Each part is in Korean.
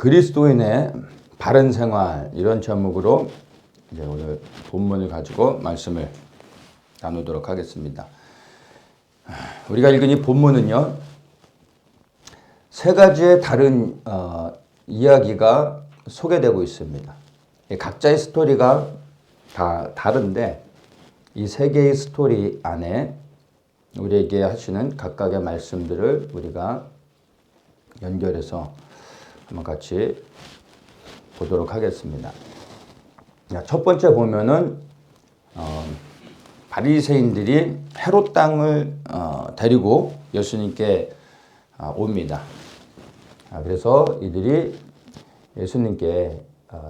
그리스도인의 바른 생활, 이런 제목으로 이제 오늘 본문을 가지고 말씀을 나누도록 하겠습니다. 우리가 읽은 이 본문은요, 세 가지의 다른 이야기가 소개되고 있습니다. 각자의 스토리가 다 다른데 이 세 개의 스토리 안에 우리에게 하시는 각각의 말씀들을 우리가 연결해서 한번 같이 보도록 하겠습니다. 첫 번째 보면은 바리새인들이 헤롯 땅을 데리고 예수님께 옵니다. 그래서 이들이 예수님께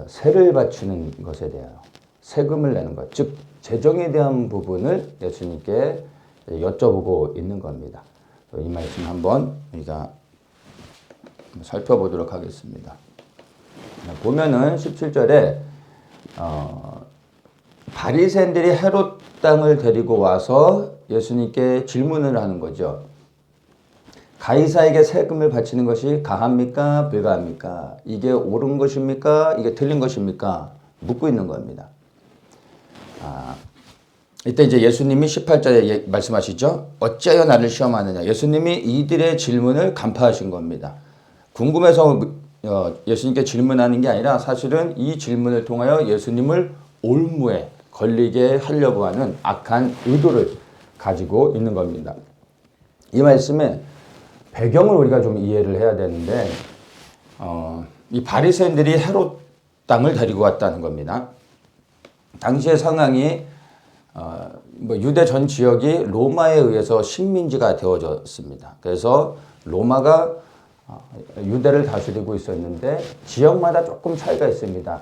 세를 바치는 것에 대하여 세금을 내는 것, 즉 재정에 대한 부분을 예수님께 여쭤보고 있는 겁니다. 이 말씀 한번 우리가 살펴보도록 하겠습니다. 보면은 17절에 바리새인들이 헤롯 땅을 데리고 와서 예수님께 질문을 하는 거죠. 가이사에게 세금을 바치는 것이 가합니까? 불가합니까? 이게 옳은 것입니까? 이게 틀린 것입니까? 묻고 있는 겁니다. 이때 이제 예수님이 18절에 말씀하시죠. 어찌하여 나를 시험하느냐. 예수님이 이들의 질문을 간파하신 겁니다. 궁금해서 예수님께 질문하는 게 아니라 사실은 이 질문을 통하여 예수님을 올무에 걸리게 하려고 하는 악한 의도를 가지고 있는 겁니다. 이 말씀에 배경을 우리가 좀 이해를 해야 되는데 이 바리새인들이 헤롯 땅을 데리고 왔다는 겁니다. 당시의 상황이 유대 전 지역이 로마에 의해서 식민지가 되어졌습니다. 그래서 로마가 유대를 다스리고 있었는데 지역마다 조금 차이가 있습니다.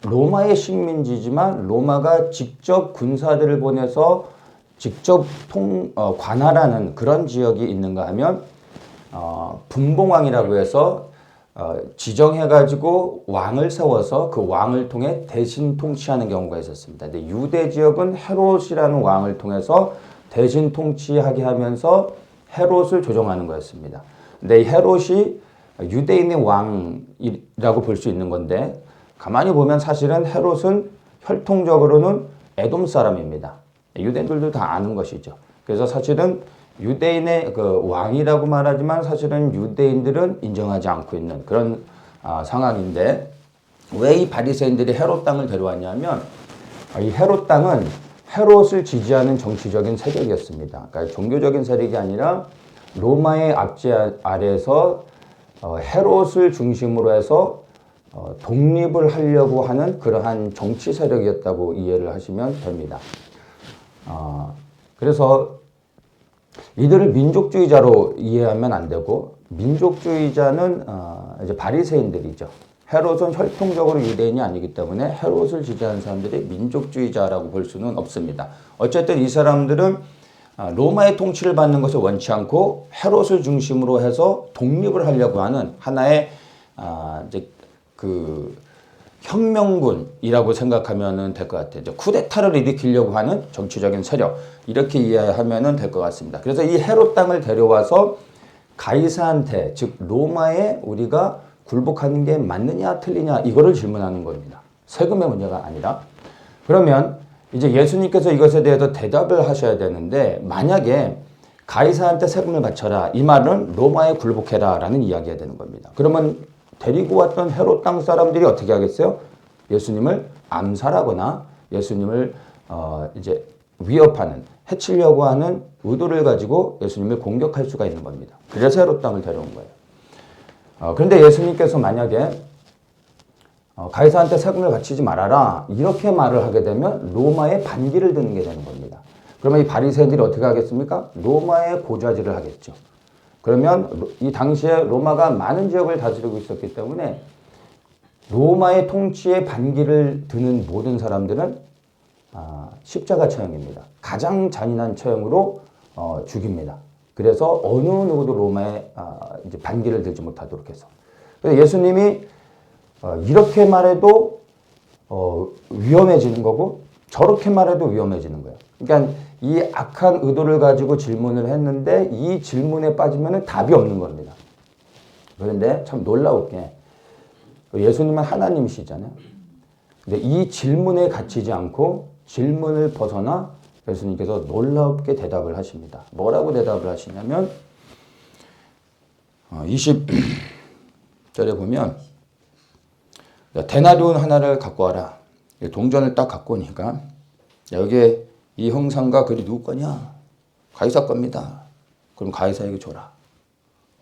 로마의 식민지지만 로마가 직접 군사들을 보내서 직접 관할하는 그런 지역이 있는가 하면 분봉왕이라고 해서 지정해가지고 왕을 세워서 그 왕을 통해 대신 통치하는 경우가 있었습니다. 근데 유대 지역은 헤롯이라는 왕을 통해서 대신 통치하게 하면서 헤롯을 조정하는 거였습니다. 근데 이 헤롯이 유대인의 왕이라고 볼 수 있는 건데 가만히 보면 사실은 헤롯은 혈통적으로는 에돔 사람입니다. 유대인들도 다 아는 것이죠. 그래서 사실은 유대인의 그 왕이라고 말하지만 사실은 유대인들은 인정하지 않고 있는 그런 상황인데 왜 이 바리새인들이 헤롯 땅을 데려왔냐면 이 헤롯 땅은 헤롯을 지지하는 정치적인 세력이었습니다. 그러니까 종교적인 세력이 아니라 로마의 압제 아래에서 헤롯을 중심으로 해서 독립을 하려고 하는 그러한 정치 세력이었다고 이해를 하시면 됩니다. 그래서 이들을 민족주의자로 이해하면 안 되고 민족주의자는 이제 바리새인들이죠. 헤롯은 혈통적으로 유대인이 아니기 때문에 헤롯을 지지하는 사람들이 민족주의자라고 볼 수는 없습니다. 어쨌든 이 사람들은 로마의 통치를 받는 것을 원치 않고 헤롯을 중심으로 해서 독립을 하려고 하는 하나의 이제 그 혁명군이라고 생각하면 될 것 같아요. 쿠데타를 일으키려고 하는 정치적인 세력 이렇게 이해하면 될 것 같습니다. 그래서 이 헤롯 땅을 데려와서 가이사한테 즉 로마에 우리가 굴복하는 게 맞느냐 틀리냐 이거를 질문하는 겁니다. 세금의 문제가 아니라. 그러면 이제 예수님께서 이것에 대해서 대답을 하셔야 되는데 만약에 가이사한테 세금을 바쳐라 이 말은 로마에 굴복해라 라는 이야기가 되는 겁니다. 그러면 데리고 왔던 헤롯 땅 사람들이 어떻게 하겠어요? 예수님을 암살하거나 예수님을 이제 위협하는 해치려고 하는 의도를 가지고 예수님을 공격할 수가 있는 겁니다. 그래서 헤롯 땅을 데려온 거예요. 그런데 예수님께서 만약에 가이사한테 세금을 바치지 말아라 이렇게 말을 하게 되면 로마에 반기를 드는 게 되는 겁니다. 그러면 이 바리새인들이 어떻게 하겠습니까? 로마에 고좌질을 하겠죠. 그러면 이 당시에 로마가 많은 지역을 다스리고 있었기 때문에 로마의 통치에 반기를 드는 모든 사람들은 십자가 처형입니다. 가장 잔인한 처형으로 죽입니다. 그래서 어느 누구도 로마에 이제 반기를 들지 못하도록 해서. 그래서 예수님이 이렇게 말해도 위험해지는 거고 저렇게 말해도 위험해지는 거예요. 그러니까 이 악한 의도를 가지고 질문을 했는데 이 질문에 빠지면 답이 없는 겁니다. 그런데 참 놀라울 게 예수님은 하나님이시잖아요. 근데 이 질문에 갇히지 않고 질문을 벗어나 예수님께서 놀랍게 대답을 하십니다. 뭐라고 대답을 하시냐면 20절에 보면 데나리온 하나를 갖고 와라. 동전을 딱 갖고 오니까 여기에 이 형상과 글이 누구 거냐? 가이사 겁니다. 그럼 가이사에게 줘라.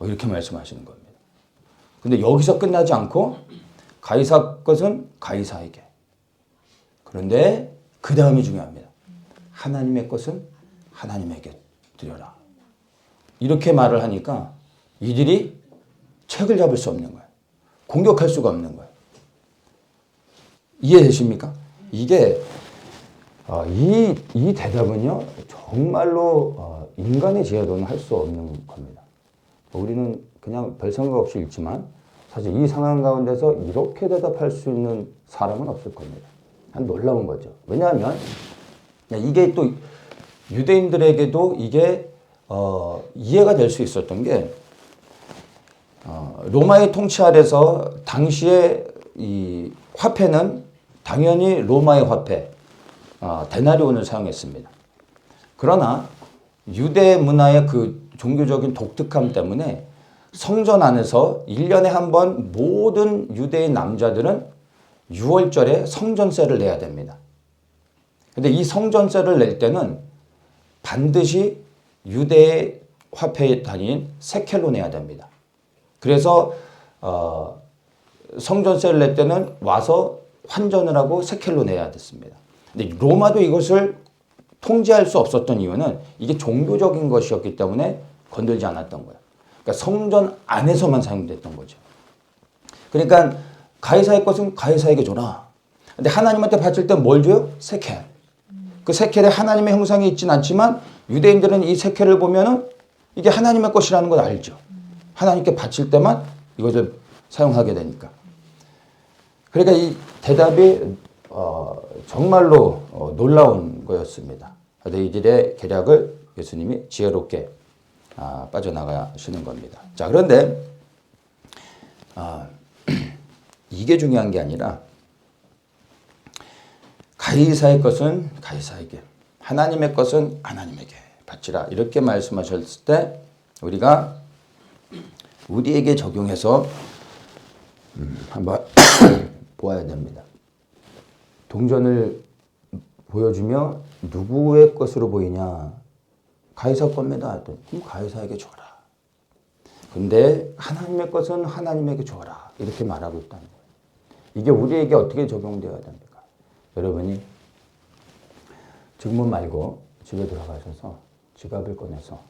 이렇게 말씀하시는 겁니다. 근데 여기서 끝나지 않고 가이사 것은 가이사에게. 그런데 그 다음이 중요합니다. 하나님의 것은 하나님에게 드려라. 이렇게 말을 하니까 이들이 책을 잡을 수 없는 거예요. 공격할 수가 없는 거예요. 이해되십니까? 이게 이 대답은요 정말로 인간의 지혜로는 할 수 없는 겁니다. 우리는 그냥 별 생각 없이 읽지만 사실 이 상황 가운데서 이렇게 대답할 수 있는 사람은 없을 겁니다. 놀라운 거죠. 왜냐하면 이게 또 유대인들에게도 이게 이해가 될 수 있었던 게 로마의 통치 아래서 당시에 이 화폐는 당연히 로마의 화폐 데나리온을 사용했습니다. 그러나 유대 문화의 그 종교적인 독특함 때문에 성전 안에서 1년에 한 번 모든 유대인 남자들은 6월절에 성전세를 내야 됩니다. 근데 이 성전세를 낼 때는 반드시 유대의 화폐 단위인 세켈로 내야 됩니다. 그래서 성전세를 낼 때는 와서 환전을 하고 세켈로 내야 됐습니다. 근데 로마도 이것을 통제할 수 없었던 이유는 이게 종교적인 것이었기 때문에 건들지 않았던 거예요. 그러니까 성전 안에서만 사용됐던 거죠. 그러니까 가이사의 것은 가이사에게 줘라. 근데 하나님한테 바칠 때 뭘 줘요? 세켈. 그 세켈에 하나님의 형상이 있진 않지만 유대인들은 이 세켈을 보면은 이게 하나님의 것이라는 걸 알죠. 하나님께 바칠 때만 이것을 사용하게 되니까. 그러니까 이 대답이 정말로 놀라운 거였습니다. 그런데 이들의 계략을 예수님이 지혜롭게 빠져나가시는 겁니다. 자, 그런데 이게 중요한 게 아니라 가이사의 것은 가이사에게, 하나님의 것은 하나님에게 바치라. 이렇게 말씀하셨을 때 우리가 우리에게 적용해서 한번 보아야 됩니다. 동전을 보여주며 누구의 것으로 보이냐? 가이사 겁니다. 그럼 가이사에게 줘라. 근데 하나님의 것은 하나님에게 줘라. 이렇게 말하고 있다는 거예요. 이게 우리에게 어떻게 적용되어야 됩니까? 여러분이 증문 말고 집에 들어가셔서 지갑을 꺼내서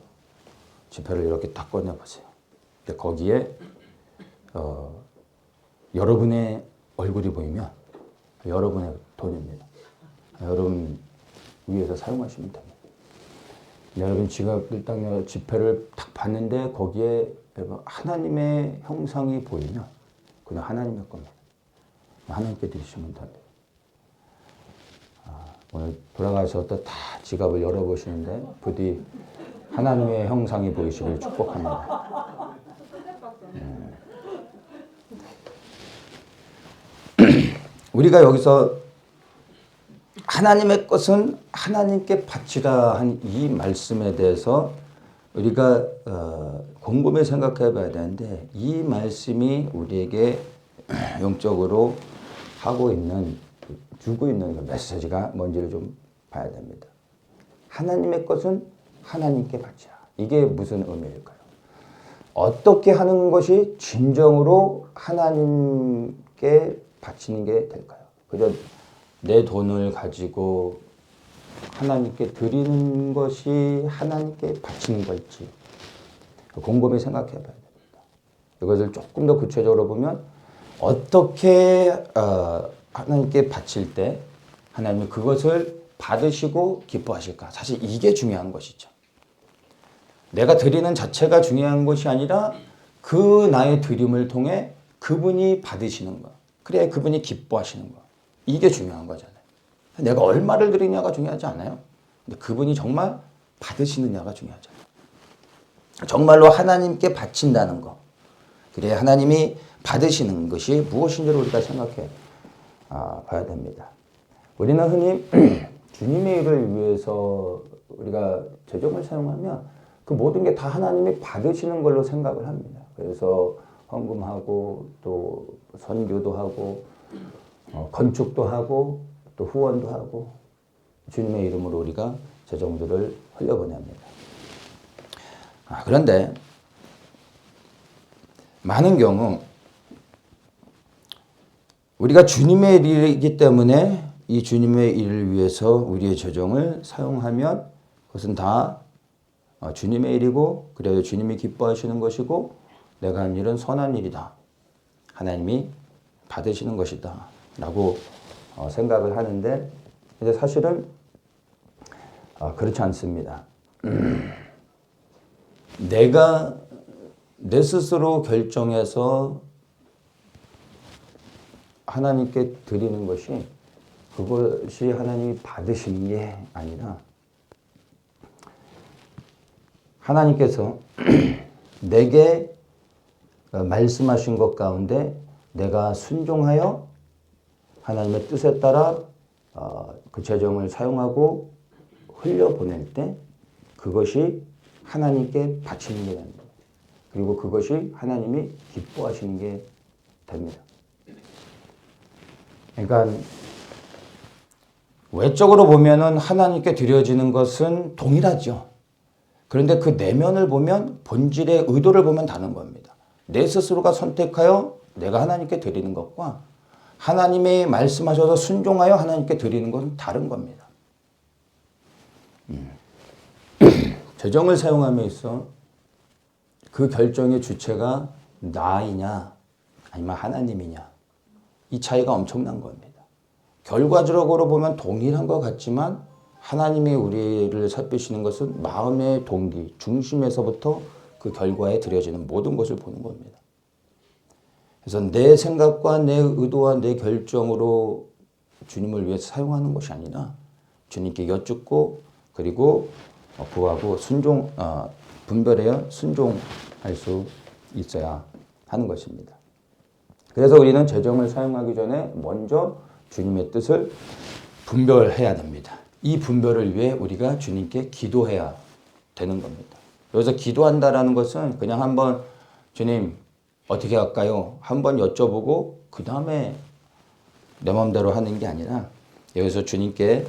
지폐를 이렇게 딱 꺼내보세요. 거기에 여러분의 얼굴이 보이면 여러분의 돈입니다. 여러분 위에서 사용하시면 됩니다. 여러분 지갑을 딱 지폐를 딱 봤는데 거기에 하나님의 형상이 보이면 그냥 하나님의 겁니다. 하나님께 드리시면 됩니다. 오늘 돌아가셔서 다 지갑을 열어보시는데 부디 하나님의 형상이 보이시길 축복합니다. 우리가 여기서 하나님의 것은 하나님께 바치라 한 이 말씀에 대해서 우리가 곰곰이 생각해 봐야 되는데 이 말씀이 우리에게 영적으로 하고 있는, 주고 있는 그 메시지가 뭔지를 좀 봐야 됩니다. 하나님의 것은 하나님께 바치라. 이게 무슨 의미일까요? 어떻게 하는 것이 진정으로 하나님께 바치는 게 될까요? 그저 내 돈을 가지고 하나님께 드리는 것이 하나님께 바치는 걸지 곰곰이 생각해 봐야 됩니다. 이것을 조금 더 구체적으로 보면 어떻게 하나님께 바칠 때 하나님이 그것을 받으시고 기뻐하실까? 사실 이게 중요한 것이죠. 내가 드리는 자체가 중요한 것이 아니라 그 나의 드림을 통해 그분이 받으시는 것. 그래야 그분이 기뻐하시는 것. 이게 중요한 거잖아요. 내가 얼마를 드리냐가 중요하지 않아요. 근데 그분이 정말 받으시느냐가 중요하잖아요. 정말로 하나님께 바친다는 것. 그래야 하나님이 받으시는 것이 무엇인지를 우리가 생각해 봐야 됩니다. 우리는 흔히 주님의 일을 위해서 우리가 재정을 사용하면 그 모든 게 다 하나님이 받으시는 걸로 생각을 합니다. 그래서 헌금하고 또 선교도 하고 건축도 하고 또 후원도 하고 주님의 이름으로 우리가 재정들을 흘려보냅니다. 그런데 많은 경우 우리가 주님의 일이기 때문에 이 주님의 일을 위해서 우리의 재정을 사용하면 그것은 다 주님의 일이고 그래야 주님이 기뻐하시는 것이고 내가 한 일은 선한 일이다. 하나님이 받으시는 것이다. 라고 생각을 하는데 근데 사실은 그렇지 않습니다. 내가 내 스스로 결정해서 하나님께 드리는 것이 그것이 하나님이 받으시는 게 아니라 하나님께서 내게 말씀하신 것 가운데 내가 순종하여 하나님의 뜻에 따라 그 재정을 사용하고 흘려보낼 때 그것이 하나님께 바치는 게 됩니다. 그리고 그것이 하나님이 기뻐하시는 게 됩니다. 그러니까 외적으로 보면은 하나님께 드려지는 것은 동일하죠. 그런데 그 내면을 보면 본질의 의도를 보면 다른 겁니다. 내 스스로가 선택하여 내가 하나님께 드리는 것과 하나님이 말씀하셔서 순종하여 하나님께 드리는 것은 다른 겁니다. 재정을 사용함에 있어 그 결정의 주체가 나이냐 아니면 하나님이냐 이 차이가 엄청난 겁니다. 결과적으로 보면 동일한 것 같지만 하나님이 우리를 살피시는 것은 마음의 동기, 중심에서부터 그 결과에 드려지는 모든 것을 보는 겁니다. 그래서 내 생각과 내 의도와 내 결정으로 주님을 위해서 사용하는 것이 아니라 주님께 여쭙고 그리고 구하고 분별하여 순종할 수 있어야 하는 것입니다. 그래서 우리는 재정을 사용하기 전에 먼저 주님의 뜻을 분별해야 됩니다. 이 분별을 위해 우리가 주님께 기도해야 되는 겁니다. 여기서 기도한다라는 것은 그냥 한번 주님 어떻게 할까요? 한번 여쭤보고 그 다음에 내 마음대로 하는 게 아니라 여기서 주님께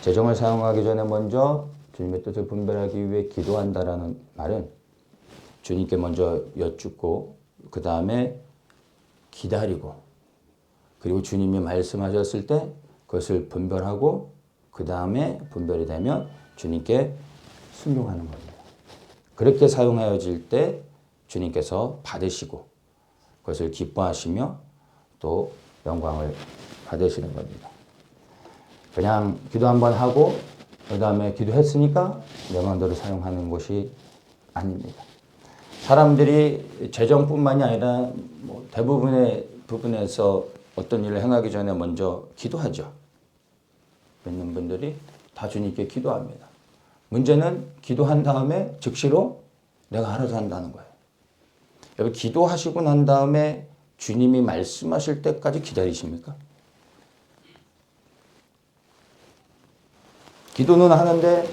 재정을 사용하기 전에 먼저 주님의 뜻을 분별하기 위해 기도한다라는 말은 주님께 먼저 여쭙고 그 다음에 기다리고 그리고 주님이 말씀하셨을 때 그것을 분별하고 그 다음에 분별이 되면 주님께 순종하는 겁니다. 그렇게 사용하여질 때 주님께서 받으시고 그것을 기뻐하시며 또 영광을 받으시는 겁니다. 그냥 기도 한번 하고 그 다음에 기도했으니까 내 마음대로 사용하는 것이 아닙니다. 사람들이 재정뿐만이 아니라 대부분의 부분에서 어떤 일을 행하기 전에 먼저 기도하죠. 믿는 분들이 다 주님께 기도합니다. 문제는 기도한 다음에 즉시로 내가 알아서 한다는 거예요. 여러분 기도하시고 난 다음에 주님이 말씀하실 때까지 기다리십니까? 기도는 하는데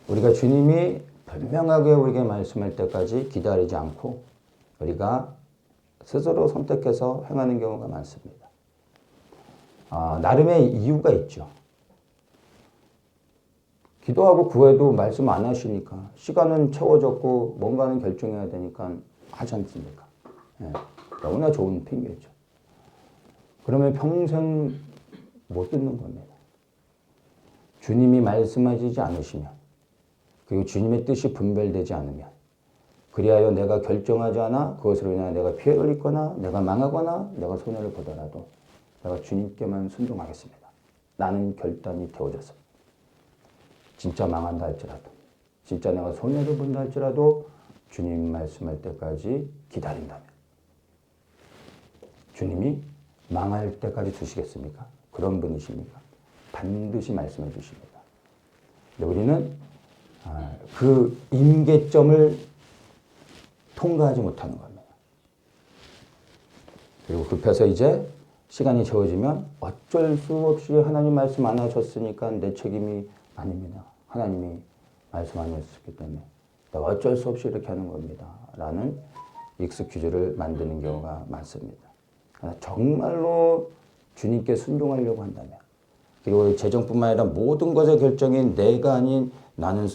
우리가 주님이 분명하게 우리에게 말씀할 때까지 기다리지 않고 우리가 스스로 선택해서 행하는 경우가 많습니다. 나름의 이유가 있죠. 기도하고 구해도 말씀 안 하시니까 시간은 채워졌고 뭔가는 결정해야 되니까 하지 않습니까? 네, 너무나 좋은 핑계죠. 그러면 평생 못 듣는 겁니다. 주님이 말씀하시지 않으시면 그리고 주님의 뜻이 분별되지 않으면 그리하여 내가 결정하지 않아 그것으로 인하여 내가 피해를 입거나 내가 망하거나 내가 손해를 보더라도 내가 주님께만 순종하겠습니다. 나는 결단이 되어졌습니다. 진짜 망한다 할지라도 진짜 내가 손해를 본다 할지라도 주님 말씀할 때까지 기다린다면 주님이 망할 때까지 두시겠습니까? 그런 분이십니까? 반드시 말씀해 주십니다. 근데 우리는 그 임계점을 통과하지 못하는 겁니다. 그리고 급해서 이제 시간이 채워지면 어쩔 수 없이 하나님 말씀 안 하셨으니까 내 책임이 아닙니다. 하나님이 말씀 안 하셨기 때문에 내가 어쩔 수 없이 이렇게 하는 겁니다. 라는 익스큐즈를 만드는 경우가 많습니다. 정말로 주님께 순종하려고 한다면, 그리고 재정뿐만 아니라 모든 것의 결정인 내가 아닌 나는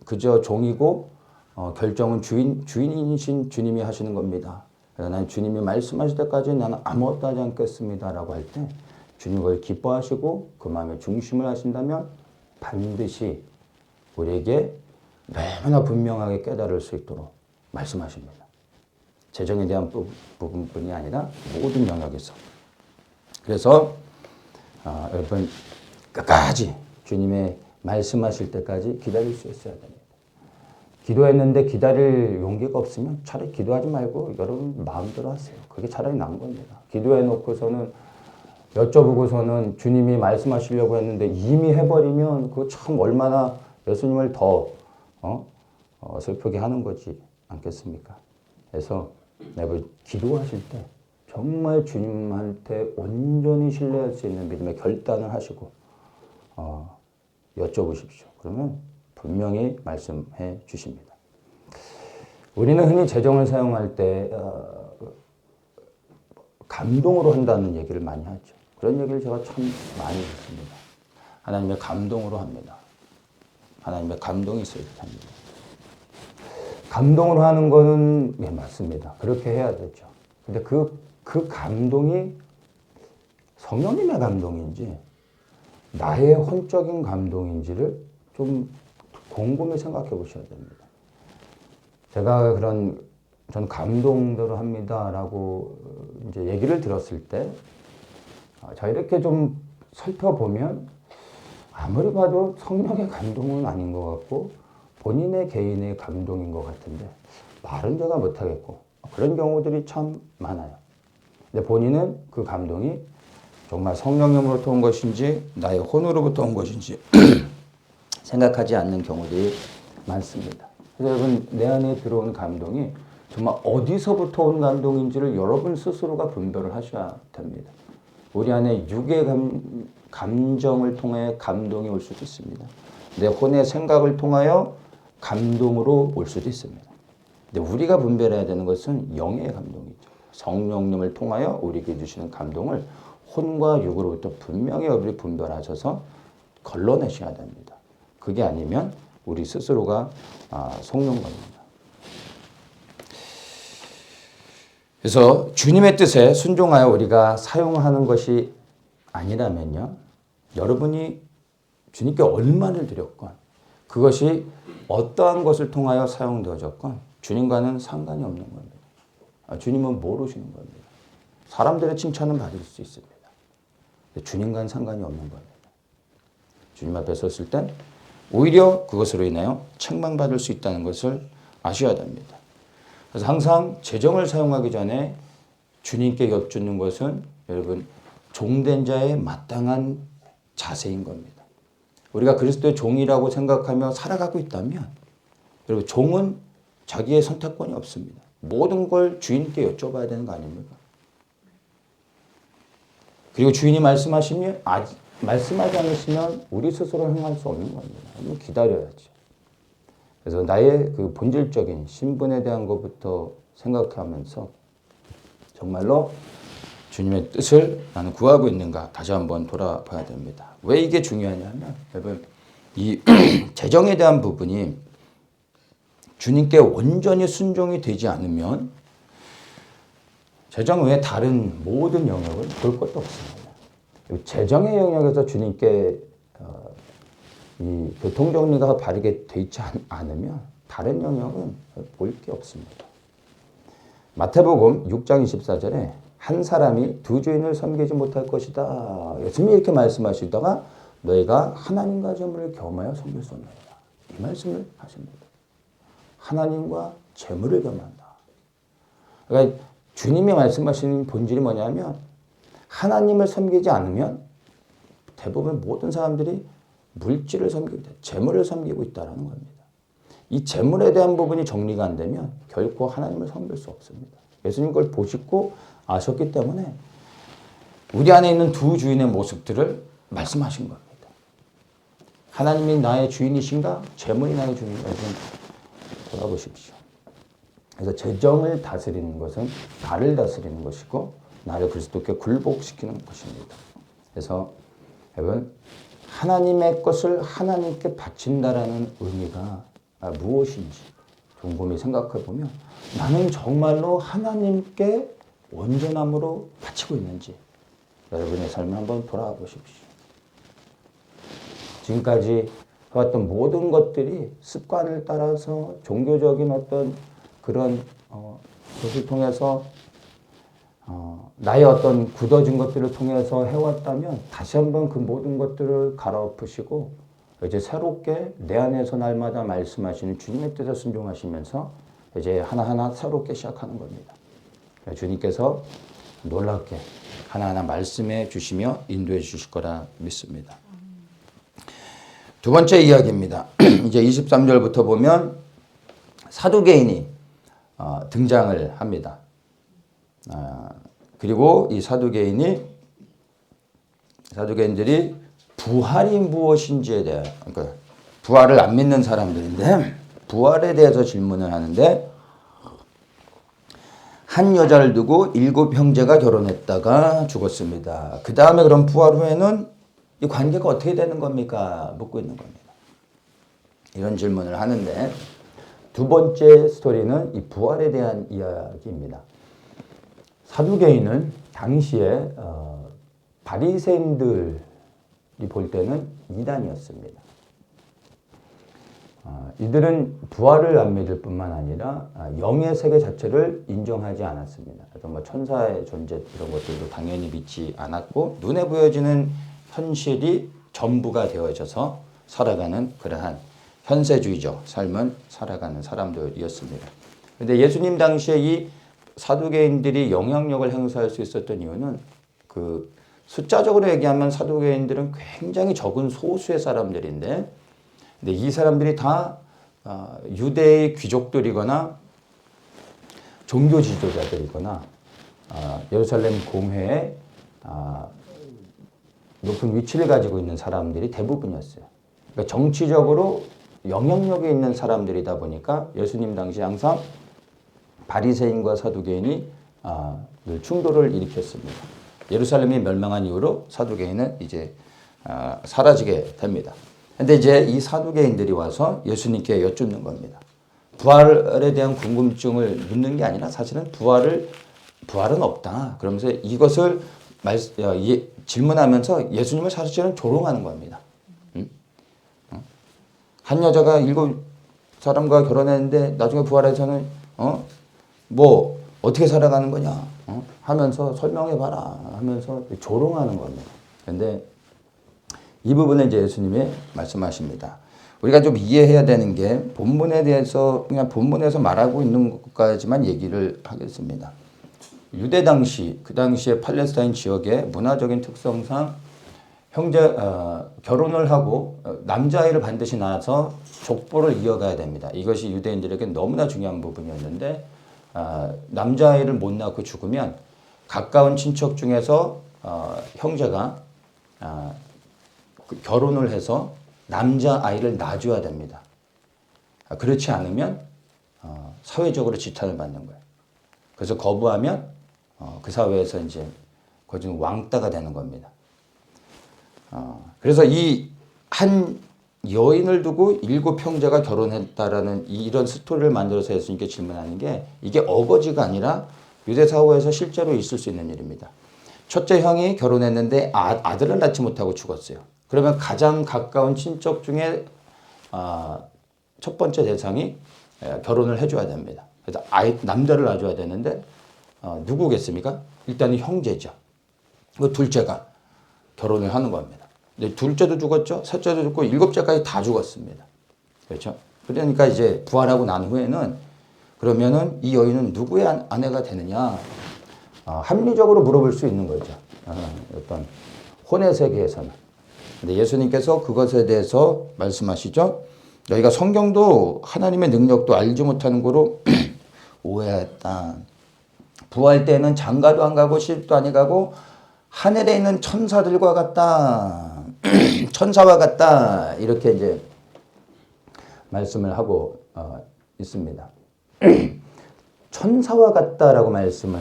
그저 종이고 결정은 주인이신 주님이 하시는 겁니다. 그래서 난 주님이 말씀하실 때까지 나는 아무것도 하지 않겠습니다. 라고 할 때 주님 그걸 기뻐하시고 그 마음에 중심을 하신다면 반드시 우리에게 너무나 분명하게 깨달을 수 있도록 말씀하십니다. 재정에 대한 부분뿐이 아니라 모든 영역에서. 그래서 여러분 끝까지 주님의 말씀하실 때까지 기다릴 수 있어야 됩니다. 기도했는데 기다릴 용기가 없으면 차라리 기도하지 말고 여러분 마음대로 하세요. 그게 차라리 나은 겁니다. 기도해놓고서는 여쭤보고서는 주님이 말씀하시려고 했는데 이미 해버리면 그거 참 얼마나 예수님을 더 슬프게 하는 거지 않겠습니까? 그래서 여러분 기도하실 때 정말 주님한테 온전히 신뢰할 수 있는 믿음의 결단을 하시고 여쭤보십시오. 그러면 분명히 말씀해 주십니다. 우리는 흔히 재정을 사용할 때 감동으로 한다는 얘기를 많이 하죠. 그런 얘기를 제가 참 많이 듣습니다. 하나님의 감동으로 합니다. 하나님의 감동이 있어야 합니다. 감동으로 하는 거는 맞습니다. 그렇게 해야 되죠. 근데 그 감동이 성령님의 감동인지 나의 혼적인 감동인지를 좀 곰곰이 생각해 보셔야 됩니다. 제가 저는 감동대로 합니다라고 이제 얘기를 들었을 때, 자, 이렇게 좀 살펴보면 아무리 봐도 성령의 감동은 아닌 것 같고 본인의 개인의 감동인 것 같은데 말은 제가 못하겠고 그런 경우들이 참 많아요. 근데 본인은 그 감동이 정말 성령님으로부터 온 것인지 나의 혼으로부터 온 것인지 생각하지 않는 경우들이 많습니다. 그래서 여러분 내 안에 들어온 감동이 정말 어디서부터 온 감동인지를 여러분 스스로가 분별을 하셔야 됩니다. 우리 안에 육의 감정을 통해 감동이 올 수도 있습니다. 내 혼의 생각을 통하여 감동으로 올 수도 있습니다. 근데 우리가 분별해야 되는 것은 영의 감동이죠. 성령님을 통하여 우리에게 주시는 감동을 혼과 육으로부터 분명히 우리 분별하셔서 걸러내셔야 됩니다. 그게 아니면 우리 스스로가 속는 겁니다. 그래서 주님의 뜻에 순종하여 우리가 사용하는 것이 아니라면요, 여러분이 주님께 얼마를 드렸건 그것이 어떠한 것을 통하여 사용되어졌건 주님과는 상관이 없는 겁니다. 주님은 모르시는 겁니다. 사람들의 칭찬은 받을 수 있습니다. 주님과는 상관이 없는 겁니다. 주님 앞에 섰을 땐 오히려 그것으로 인하여 책망받을 수 있다는 것을 아셔야 됩니다. 그래서 항상 재정을 사용하기 전에 주님께 여쭙는 것은 여러분 종된 자의 마땅한 자세인 겁니다. 우리가 그리스도의 종이라고 생각하며 살아가고 있다면 여러분 종은 자기의 선택권이 없습니다. 모든 걸 주인께 여쭤봐야 되는 거 아닙니까? 그리고 주인이 말씀하시지 않으시면 우리 스스로 행할 수 없는 겁니다. 기다려야죠. 그래서 나의 그 본질적인 신분에 대한 것부터 생각하면서 정말로 주님의 뜻을 나는 구하고 있는가 다시 한번 돌아봐야 됩니다. 왜 이게 중요하냐면 여러분 이 재정에 대한 부분이 주님께 온전히 순종이 되지 않으면 재정 외에 다른 모든 영역을 볼 것도 없습니다. 재정의 영역에서 주님께 이 교통정리가 바르게 되어 있지 않으면 다른 영역은 볼 게 없습니다. 마태복음 6장 24절에 한 사람이 두 주인을 섬기지 못할 것이다. 예수님이 이렇게 말씀하시다가 너희가 하나님과 재물을 겸하여 섬길 수 없느니라. 이 말씀을 하십니다. 하나님과 재물을 겸한다. 그러니까 주님이 말씀하시는 본질이 뭐냐면 하나님을 섬기지 않으면 대부분 모든 사람들이 물질을 섬기고 있다. 재물을 섬기고 있다는 겁니다. 이 재물에 대한 부분이 정리가 안 되면 결코 하나님을 섬길 수 없습니다. 예수님 그걸 보시고 아셨기 때문에 우리 안에 있는 두 주인의 모습들을 말씀하신 겁니다. 하나님이 나의 주인이신가? 재물이 나의 주인인가? 좀 돌아보십시오. 그래서 재정을 다스리는 것은 나를 다스리는 것이고 나를 그리스도께 굴복시키는 것입니다. 그래서 여러분 하나님의 것을 하나님께 바친다라는 의미가 무엇인지 곰곰이 생각해 보면 나는 정말로 하나님께 온전함으로 바치고 있는지 여러분의 삶을 한번 돌아가 보십시오. 지금까지 해왔던 모든 것들이 습관을 따라서 종교적인 어떤 그런 것을 통해서 나의 어떤 굳어진 것들을 통해서 해왔다면 다시 한번 그 모든 것들을 갈아엎으시고 이제 새롭게 내 안에서 날마다 말씀하시는 주님의 뜻에 순종하시면서 이제 하나하나 새롭게 시작하는 겁니다. 주님께서 놀랍게 하나하나 말씀해 주시며 인도해 주실 거라 믿습니다. 두 번째 이야기입니다. 이제 23절부터 보면 사두개인이 등장을 합니다. 그리고 이 사두개인들이 부활이 무엇인지에 대해, 그러니까 부활을 안 믿는 사람들인데 부활에 대해서 질문을 하는데 한 여자를 두고 7 형제가 결혼했다가 죽었습니다. 그 다음에 그럼 부활 후에는 이 관계가 어떻게 되는 겁니까? 묻고 있는 겁니다. 이런 질문을 하는데 두 번째 스토리는 이 부활에 대한 이야기입니다. 사두개인은 당시에 바리새인들이 볼 때는 이단이었습니다. 이들은 부활을 안 믿을 뿐만 아니라 영의 세계 자체를 인정하지 않았습니다. 그래서 뭐 천사의 존재 이런 것들도 당연히 믿지 않았고 눈에 보여지는 현실이 전부가 되어져서 살아가는 그러한 현세주의적 삶은 살아가는 사람들이었습니다. 그런데 예수님 당시에 이 사두개인들이 영향력을 행사할 수 있었던 이유는 그 숫자적으로 얘기하면 사두개인들은 굉장히 적은 소수의 사람들인데 근데 이 사람들이 다 유대의 귀족들이거나 종교 지도자들이거나 예루살렘 공회의 높은 위치를 가지고 있는 사람들이 대부분이었어요. 그러니까 정치적으로 영향력이 있는 사람들이다 보니까 예수님 당시 항상 바리새인과 사두개인이 늘 충돌을 일으켰습니다. 예루살렘이 멸망한 이후로 사두개인은 이제 사라지게 됩니다. 근데 이제 이 사두개인들이 와서 예수님께 여쭙는 겁니다. 부활에 대한 궁금증을 묻는 게 아니라 사실은 부활은 없다. 그러면서 이것을 질문하면서 예수님을 사실은 조롱하는 겁니다. 한 여자가 7 사람과 결혼했는데 나중에 부활해서는 뭐 어떻게 살아가는 거냐 하면서 설명해봐라 하면서 조롱하는 겁니다. 그런데 이 부분에 이제 예수님이 말씀하십니다. 우리가 좀 이해해야 되는 게 본문에 대해서 그냥 본문에서 말하고 있는 것까지만 얘기를 하겠습니다. 유대 당시 그 당시에 팔레스타인 지역의 문화적인 특성상 결혼을 하고 남자아이를 반드시 낳아서 족보를 이어가야 됩니다. 이것이 유대인들에게 너무나 중요한 부분이었는데 남자아이를 못 낳고 죽으면 가까운 친척 중에서 형제가 결혼을 해서 남자아이를 낳아줘야 됩니다. 그렇지 않으면 사회적으로 지탄을 받는 거예요. 그래서 거부하면 그 사회에서 이제 거진 왕따가 되는 겁니다. 그래서 이 한 여인을 두고 7 형제가 결혼했다라는 이런 스토리를 만들어서 예수님께 질문하는 게 이게 어거지가 아니라 유대 사회에서 실제로 있을 수 있는 일입니다. 첫째 형이 결혼했는데 아들을 낳지 못하고 죽었어요. 그러면 가장 가까운 친척 중에 첫 번째 대상이 결혼을 해줘야 됩니다. 그래서 남자를 낳아줘야 되는데 누구겠습니까? 일단은 형제죠. 그 둘째가 결혼을 하는 겁니다. 근데 둘째도 죽었죠. 셋째도 죽고 7째까지 다 죽었습니다. 그렇죠? 그러니까 이제 부활하고 난 후에는 그러면은 이 여인은 누구의 아내가 되느냐? 합리적으로 물어볼 수 있는 거죠. 어떤 혼의 세계에서는. 근데 예수님께서 그것에 대해서 말씀하시죠. 너희가 성경도 하나님의 능력도 알지 못하는 거로 오해했다. 부활 때는 장가도 안 가고 시집도 안 가고 하늘에 있는 천사들과 같다. 천사와 같다. 이렇게 이제 말씀을 하고 있습니다. 천사와 같다라고 말씀을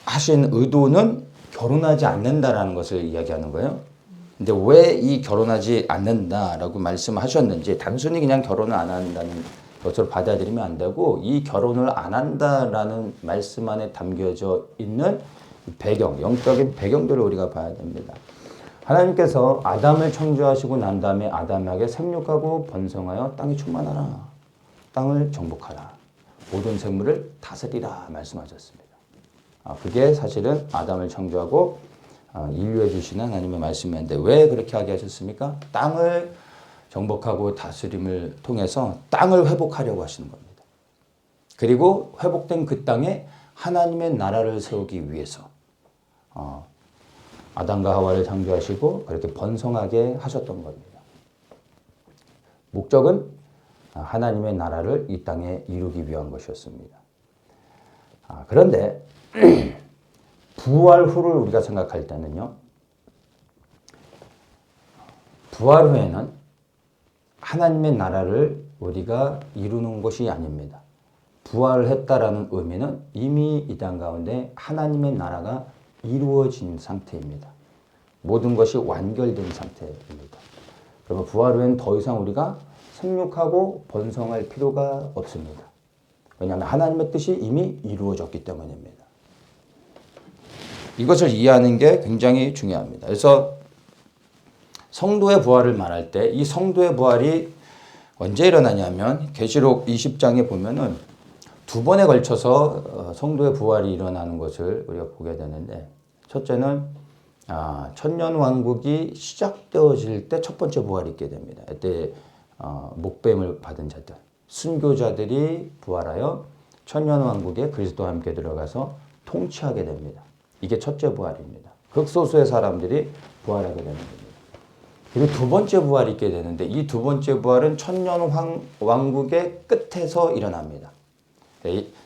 하신 의도는 결혼하지 않는다라는 것을 이야기하는 거예요. 근데 왜 이 결혼하지 않는다라고 말씀하셨는지 단순히 그냥 결혼을 안 한다는 것으로 받아들이면 안 되고 이 결혼을 안 한다라는 말씀 안에 담겨져 있는 배경, 영적인 배경들을 우리가 봐야 됩니다. 하나님께서 아담을 창조하시고 난 다음에 아담에게 생육하고 번성하여 땅에 충만하라. 땅을 정복하라. 모든 생물을 다스리라 말씀하셨습니다. 그게 사실은 아담을 창조하고 인류해 주시는 하나님의 말씀인데 왜 그렇게 하게 하셨습니까? 땅을 정복하고 다스림을 통해서 땅을 회복하려고 하시는 겁니다. 그리고 회복된 그 땅에 하나님의 나라를 세우기 위해서 아담과 하와를 창조하시고 그렇게 번성하게 하셨던 겁니다. 목적은 하나님의 나라를 이 땅에 이루기 위한 것이었습니다. 그런데 부활 후를 우리가 생각할 때는요. 부활 후에는 하나님의 나라를 우리가 이루는 것이 아닙니다. 부활했다라는 의미는 이미 이 땅 가운데 하나님의 나라가 이루어진 상태입니다. 모든 것이 완결된 상태입니다. 그러면 부활 후에는 더 이상 우리가 생육하고 번성할 필요가 없습니다. 왜냐하면 하나님의 뜻이 이미 이루어졌기 때문입니다. 이것을 이해하는 게 굉장히 중요합니다. 그래서 성도의 부활을 말할 때 이 성도의 부활이 언제 일어나냐면 계시록 20장에 보면은 두 번에 걸쳐서 성도의 부활이 일어나는 것을 우리가 보게 되는데 첫째는 천년왕국이 시작되어질 때 첫 번째 부활이 있게 됩니다. 이때 목뱀을 받은 자들, 순교자들이 부활하여 천년왕국에 그리스도와 함께 들어가서 통치하게 됩니다. 이게 첫째 부활입니다. 극소수의 사람들이 부활하게 되는 겁니다. 그리고 두 번째 부활이 있게 되는데 이 두 번째 부활은 천년왕국의 끝에서 일어납니다.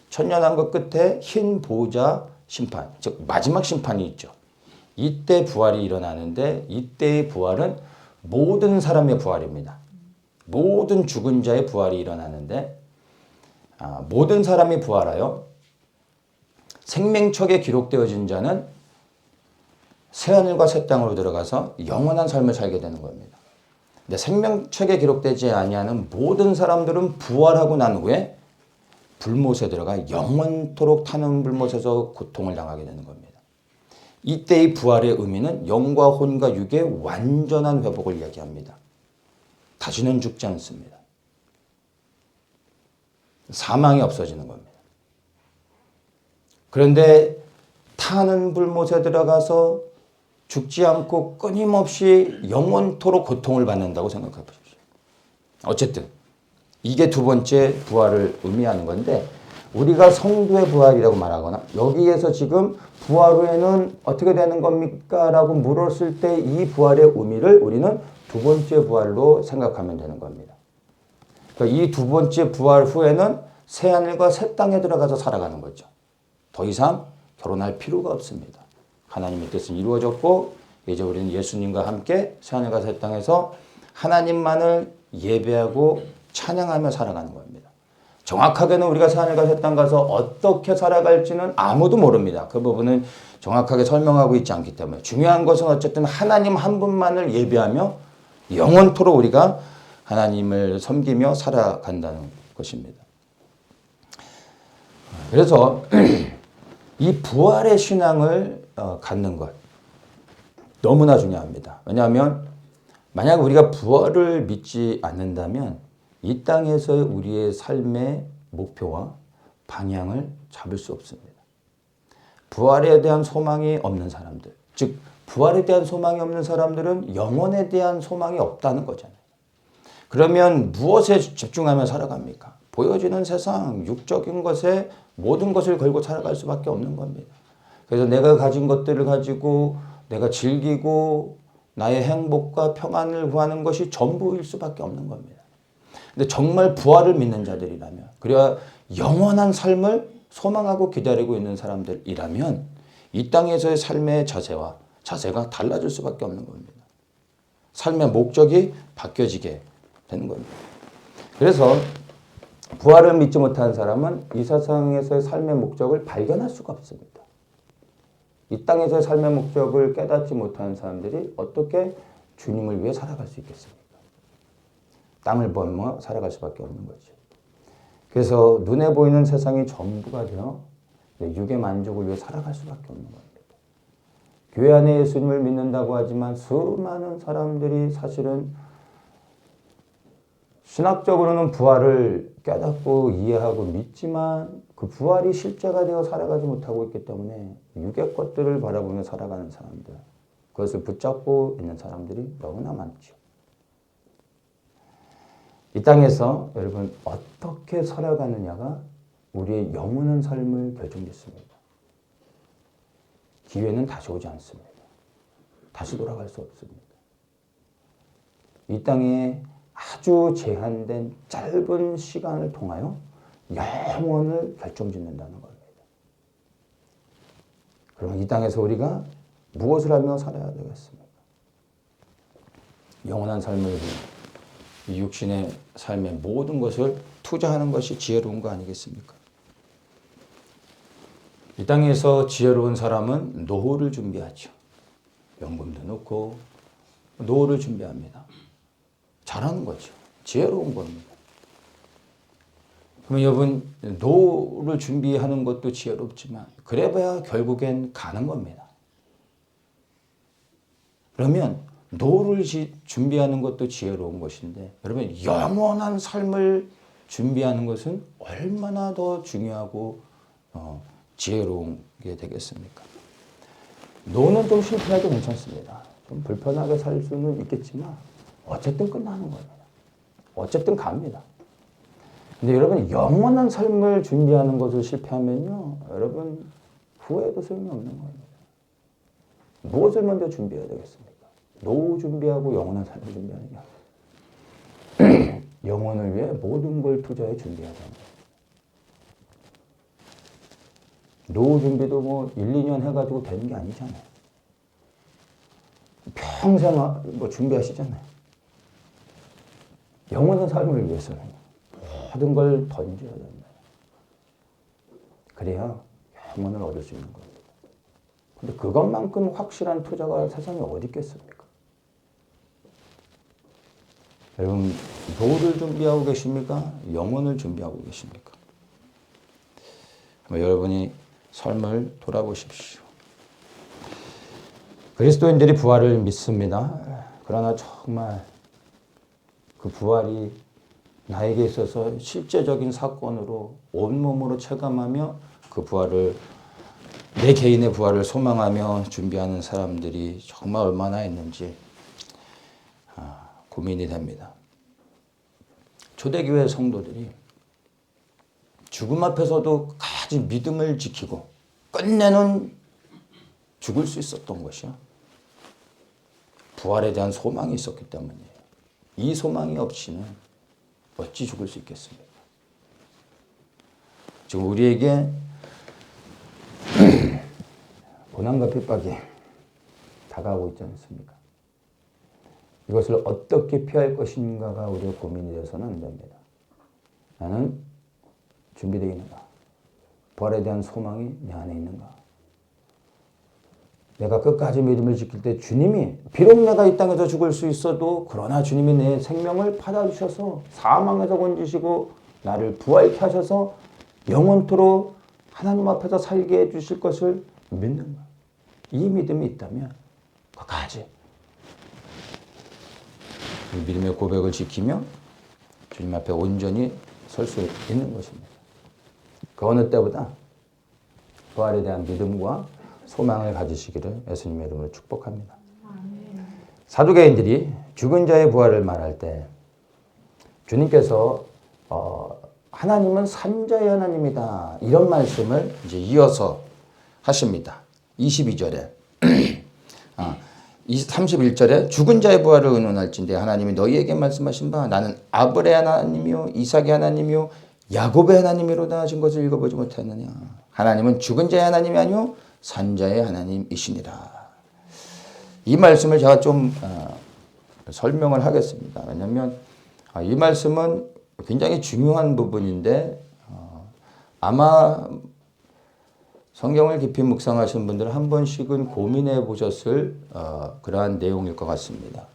천년왕국 끝에 흰 보좌 심판, 즉 마지막 심판이 있죠. 이때 부활이 일어나는데 이때의 부활은 모든 사람의 부활입니다. 모든 죽은 자의 부활이 일어나는데 모든 사람이 부활하여 생명책에 기록되어진 자는 새하늘과 새 땅으로 들어가서 영원한 삶을 살게 되는 겁니다. 근데 생명책에 기록되지 아니하는 모든 사람들은 부활하고 난 후에 불못에 들어가 영원토록 타는 불못에서 고통을 당하게 되는 겁니다. 이때의 부활의 의미는 영과 혼과 육의 완전한 회복을 이야기합니다. 다시는 죽지 않습니다. 사망이 없어지는 겁니다. 그런데 타는 불못에 들어가서 죽지 않고 끊임없이 영원토록 고통을 받는다고 생각해 보십시오. 어쨌든 이게 두 번째 부활을 의미하는 건데 우리가 성도의 부활이라고 말하거나 여기에서 지금 부활 후에는 어떻게 되는 겁니까? 라고 물었을 때 이 부활의 의미를 우리는 두 번째 부활로 생각하면 되는 겁니다. 그러니까 이 두 번째 부활 후에는 새하늘과 새 땅에 들어가서 살아가는 거죠. 더 이상 결혼할 필요가 없습니다. 하나님의 뜻은 이루어졌고 이제 우리는 예수님과 함께 새하늘과 새 땅에서 하나님만을 예배하고 찬양하며 살아가는 겁니다. 정확하게는 우리가 새하늘과 새 땅 가서 어떻게 살아갈지는 아무도 모릅니다. 그 부분은 정확하게 설명하고 있지 않기 때문에 중요한 것은 어쨌든 하나님 한 분만을 예배하며 영원토록 우리가 하나님을 섬기며 살아간다는 것입니다. 그래서 이 부활의 신앙을 갖는 것 너무나 중요합니다. 왜냐하면 만약 우리가 부활을 믿지 않는다면 이 땅에서의 우리의 삶의 목표와 방향을 잡을 수 없습니다. 부활에 대한 소망이 없는 사람들, 즉 부활에 대한 소망이 없는 사람들은 영혼에 대한 소망이 없다는 거잖아요. 그러면 무엇에 집중하며 살아갑니까? 보여지는 세상, 육적인 것에 모든 것을 걸고 살아갈 수밖에 없는 겁니다. 그래서 내가 가진 것들을 가지고 내가 즐기고 나의 행복과 평안을 구하는 것이 전부일 수밖에 없는 겁니다. 근데 정말 부활을 믿는 자들이라면 그래야 영원한 삶을 소망하고 기다리고 있는 사람들이라면 이 땅에서의 삶의 자세가 달라질 수밖에 없는 겁니다. 삶의 목적이 바뀌어지게 되는 겁니다. 그래서 부활을 믿지 못한 사람은 이 세상에서의 삶의 목적을 발견할 수가 없습니다. 이 땅에서의 삶의 목적을 깨닫지 못하는 사람들이 어떻게 주님을 위해 살아갈 수 있겠습니까? 땅을 벌며 살아갈 수밖에 없는 거죠. 그래서 눈에 보이는 세상이 전부가 되어 육의 만족을 위해 살아갈 수밖에 없는 겁니다. 교회 안에 예수님을 믿는다고 하지만 수많은 사람들이 사실은 신학적으로는 부활을 깨닫고 이해하고 믿지만 그 부활이 실제가 되어 살아가지 못하고 있기 때문에 육의 것들을 바라보며 살아가는 사람들, 그것을 붙잡고 있는 사람들이 너무나 많죠. 이 땅에서 여러분 어떻게 살아가느냐가 우리의 영원한 삶을 결정짓습니다. 기회는 다시 오지 않습니다. 다시 돌아갈 수 없습니다. 이 땅에 아주 제한된 짧은 시간을 통하여 영원을 결정짓는다는 겁니다. 그럼 이 땅에서 우리가 무엇을 하며 살아야 되겠습니까? 영원한 삶을 위해 이 육신의 삶의 모든 것을 투자하는 것이 지혜로운 거 아니겠습니까? 이 땅에서 지혜로운 사람은 노후를 준비하죠. 연금도 넣고 노후를 준비합니다. 잘하는 거죠. 지혜로운 겁니다. 그러면 여러분 노후를 준비하는 것도 지혜롭지만 그래봐야 결국엔 가는 겁니다. 그러면 노후를 준비하는 것도 지혜로운 것인데 여러분 영원한 삶을 준비하는 것은 얼마나 더 중요하고 지혜로운 게 되겠습니까? 노는 좀 실패해도 괜찮습니다. 좀 불편하게 살 수는 있겠지만 어쨌든 끝나는 겁니다. 어쨌든 갑니다. 근데 여러분 영원한 삶을 준비하는 것을 실패하면요, 여러분 후회도 소용이 없는 겁니다. 무엇을 먼저 준비해야 되겠습니까? 노후 준비하고 영원한 삶을 준비하느냐? 영혼을 위해 모든 걸 투자해 준비해야 됩니다. 노후 준비도 뭐 1, 2년 해가지고 되는 게 아니잖아요. 평생 뭐 준비하시잖아요. 영원한 삶을 위해서는 모든 걸 던져야 됩니다. 그래야 영원을 얻을 수 있는 겁니다. 근데 그것만큼 확실한 투자가 세상에 어디 있겠습니까? 여러분, 노후를 준비하고 계십니까? 영혼을 준비하고 계십니까? 여러분이 삶을 돌아보십시오. 그리스도인들이 부활을 믿습니다. 그러나 정말 그 부활이 나에게 있어서 실제적인 사건으로 온몸으로 체감하며 그 부활을 내 개인의 부활을 소망하며 준비하는 사람들이 정말 얼마나 있는지 고민이 됩니다. 초대교회 성도들이 죽음 앞에서도 끝까지 믿음을 지키고 끝내는 죽을 수 있었던 것이요. 부활에 대한 소망이 있었기 때문이에요. 이 소망이 없이는 어찌 죽을 수 있겠습니까? 지금 우리에게 고난과 핍박이 다가오고 있지 않습니까? 이것을 어떻게 피할 것인가가 우리의 고민이 되어서는 안 됩니다. 나는 준비되어 있는가? 부활에 대한 소망이 내 안에 있는가? 내가 끝까지 믿음을 지킬 때 주님이 비록 내가 이 땅에서 죽을 수 있어도 그러나 주님이 내 생명을 받아주셔서 사망에서 건지시고 나를 부활케 하셔서 영원토록 하나님 앞에서 살게 해주실 것을 믿는가? 이 믿음이 있다면 끝까지 이 믿음의 고백을 지키며 주님 앞에 온전히 설 수 있는 것입니다. 그 어느 때보다 부활에 대한 믿음과 소망을 가지시기를 예수님의 이름으로 축복합니다. 사두개인들이 죽은 자의 부활을 말할 때 주님께서 하나님은 삼자의 하나님이다 이런 말씀을 이제 이어서 하십니다. 22절에 31절에 죽은 자의 부활을 의논할진대 하나님이 너희에게 말씀하신 바 나는 아브라함의 하나님이요 이삭의 하나님이요 야곱의 하나님이로다 하신 것을 읽어보지 못했느냐. 하나님은 죽은 자의 하나님이 아니요 산 자의 하나님이시니라. 이 말씀을 제가 좀 설명을 하겠습니다. 왜냐하면 이 말씀은 굉장히 중요한 부분인데 아마 성경을 깊이 묵상하신 분들은 한 번씩은 고민해 보셨을 그러한 내용일 것 같습니다.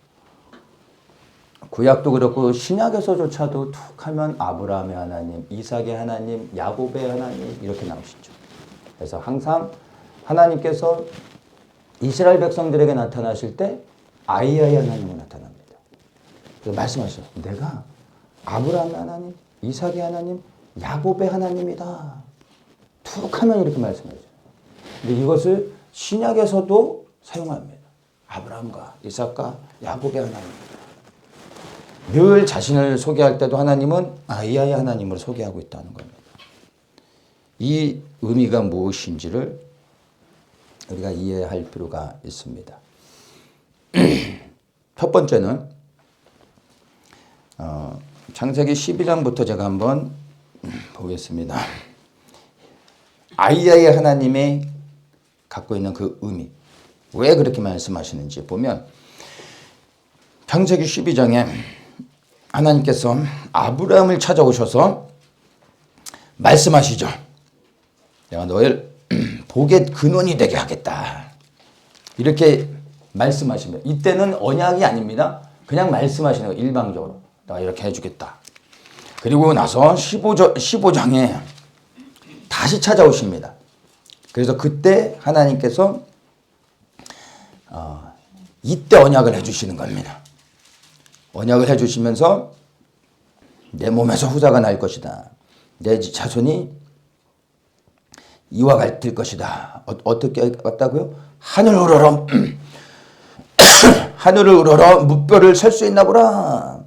구약도 그렇고 신약에서조차도 툭 하면 아브라함의 하나님, 이삭의 하나님, 야곱의 하나님 이렇게 나오시죠. 그래서 항상 하나님께서 이스라엘 백성들에게 나타나실 때 아이야의 하나님으로 나타납니다. 그래서 말씀하셨어요. 내가 아브라함의 하나님, 이삭의 하나님, 야곱의 하나님이다. 툭 하면 이렇게 말씀하죠. 근데 이것을 신약에서도 사용합니다. 아브라함과 이삭과 야곱의 하나님. 늘 자신을 소개할 때도 하나님은 아이야의 하나님으로 소개하고 있다는 겁니다. 이 의미가 무엇인지를 우리가 이해할 필요가 있습니다. 첫 번째는 창세기 12장부터 제가 한번 보겠습니다. 아이야의 하나님이 갖고 있는 그 의미, 왜 그렇게 말씀하시는지 보면 창세기 12장에 하나님께서 아브라함을 찾아오셔서 말씀하시죠. 내가 너를 복의 근원이 되게 하겠다. 이렇게 말씀하십니다. 이때는 언약이 아닙니다. 그냥 말씀하시는 거예요. 일방적으로. 내가 이렇게 해주겠다. 그리고 나서 15장에 다시 찾아오십니다. 그래서 그때 하나님께서 이때 언약을 해주시는 겁니다. 언약을 해주시면서 내 몸에서 후사가 날 것이다. 내 자손이 이와 같을 것이다. 어떻게 같다고요? 하늘을 우러러 하늘을 우러러 무뼈를 셀 수 있나 보라.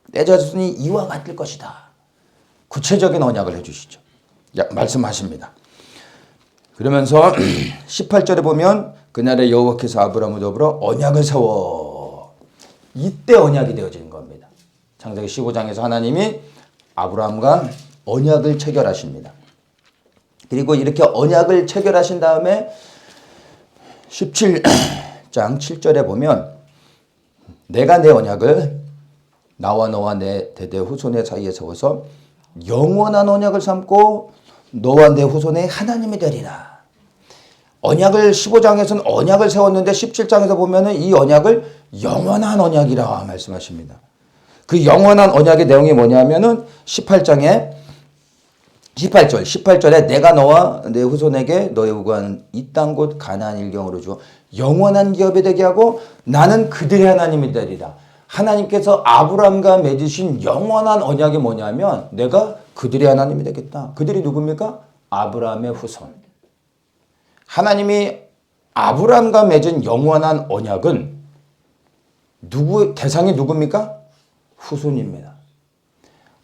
내 자손이 이와 같을 것이다. 구체적인 언약을 해주시죠. 말씀하십니다. 그러면서 18절에 보면 그날에 여호와께서 아브라함을 더불어 언약을 세워. 이때 언약이 되어지는 겁니다. 창세기 15장에서 하나님이 아브라함과 언약을 체결하십니다. 그리고 이렇게 언약을 체결하신 다음에 17장 7절에 보면 내가 내 언약을 나와 너와 내 대대 후손의 사이에 세워서 영원한 언약을 삼고 너와 내 후손의 하나님이 되리라. 언약을 15장에서는 언약을 세웠는데 17장에서 보면은 이 언약을 영원한 언약이라 말씀하십니다. 그 영원한 언약의 내용이 뭐냐면은 18절에 내가 너와 내 후손에게 너의 우고한 이 땅 곧 가나안 일경으로 주어 영원한 기업이 되게 하고 나는 그들의 하나님이 되리라. 하나님께서 아브라함과 맺으신 영원한 언약이 뭐냐면 내가 그들의 하나님이 되겠다. 그들이 누굽니까? 아브라함의 후손. 하나님이 아브라함과 맺은 영원한 언약은 대상이 누굽니까? 후손입니다.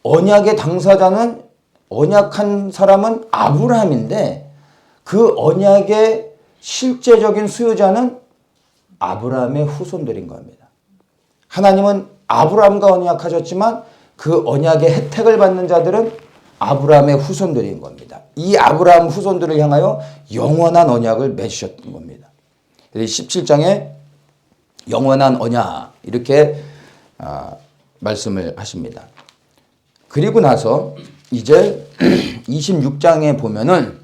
언약의 당사자는 언약한 사람은 아브라함인데 그 언약의 실제적인 수요자는 아브라함의 후손들인 겁니다. 하나님은 아브라함과 언약하셨지만 그 언약의 혜택을 받는 자들은 아브라함의 후손들인 겁니다. 이 아브라함 후손들을 향하여 영원한 언약을 맺으셨던 겁니다. 17장에 영원한 언약 이렇게 말씀을 하십니다. 그리고 나서 이제 26장에 보면은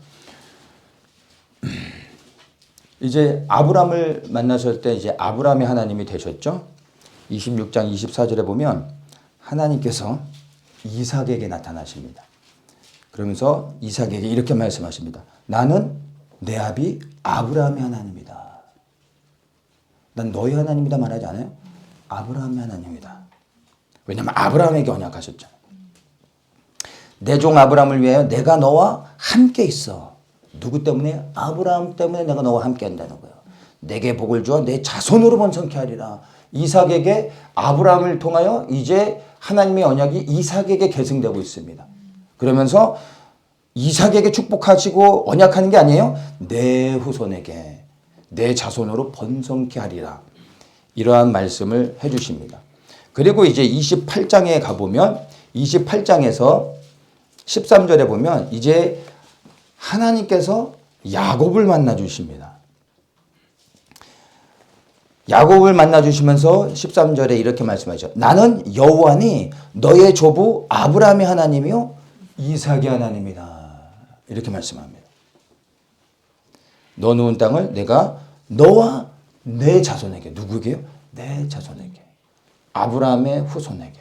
이제 아브라함을 만나실 때 이제 아브라함의 하나님이 되셨죠. 26장 24절에 보면 하나님께서 이삭에게 나타나십니다. 그러면서 이삭에게 이렇게 말씀하십니다. 나는 내 아비 아브라함의 하나님이다. 난 너희 하나님이다 말하지 않아요? 아브라함의 하나님이다. 왜냐하면 아브라함에게 언약하셨잖아요. 내 종 아브라함을 위하여 내가 너와 함께 있어. 누구 때문에? 아브라함 때문에 내가 너와 함께 한다는 거예요. 내게 복을 주어 내 자손으로 번성케 하리라. 이삭에게 아브라함을 통하여 이제 하나님의 언약이 이삭에게 계승되고 있습니다. 그러면서 이삭에게 축복하시고 언약하는 게 아니에요. 내 후손에게 내 자손으로 번성케 하리라. 이러한 말씀을 해주십니다. 그리고 이제 28장에 가보면 28장에서 13절에 보면 이제 하나님께서 야곱을 만나 주십니다. 야곱을 만나 주시면서 13절에 이렇게 말씀하죠. 나는 여호와니 너의 조부 아브라함의 하나님이요 이삭의 하나님이다. 이렇게 말씀합니다. 너 누운 땅을 내가 너와 내 자손에게, 누구게요? 내 자손에게, 아브라함의 후손에게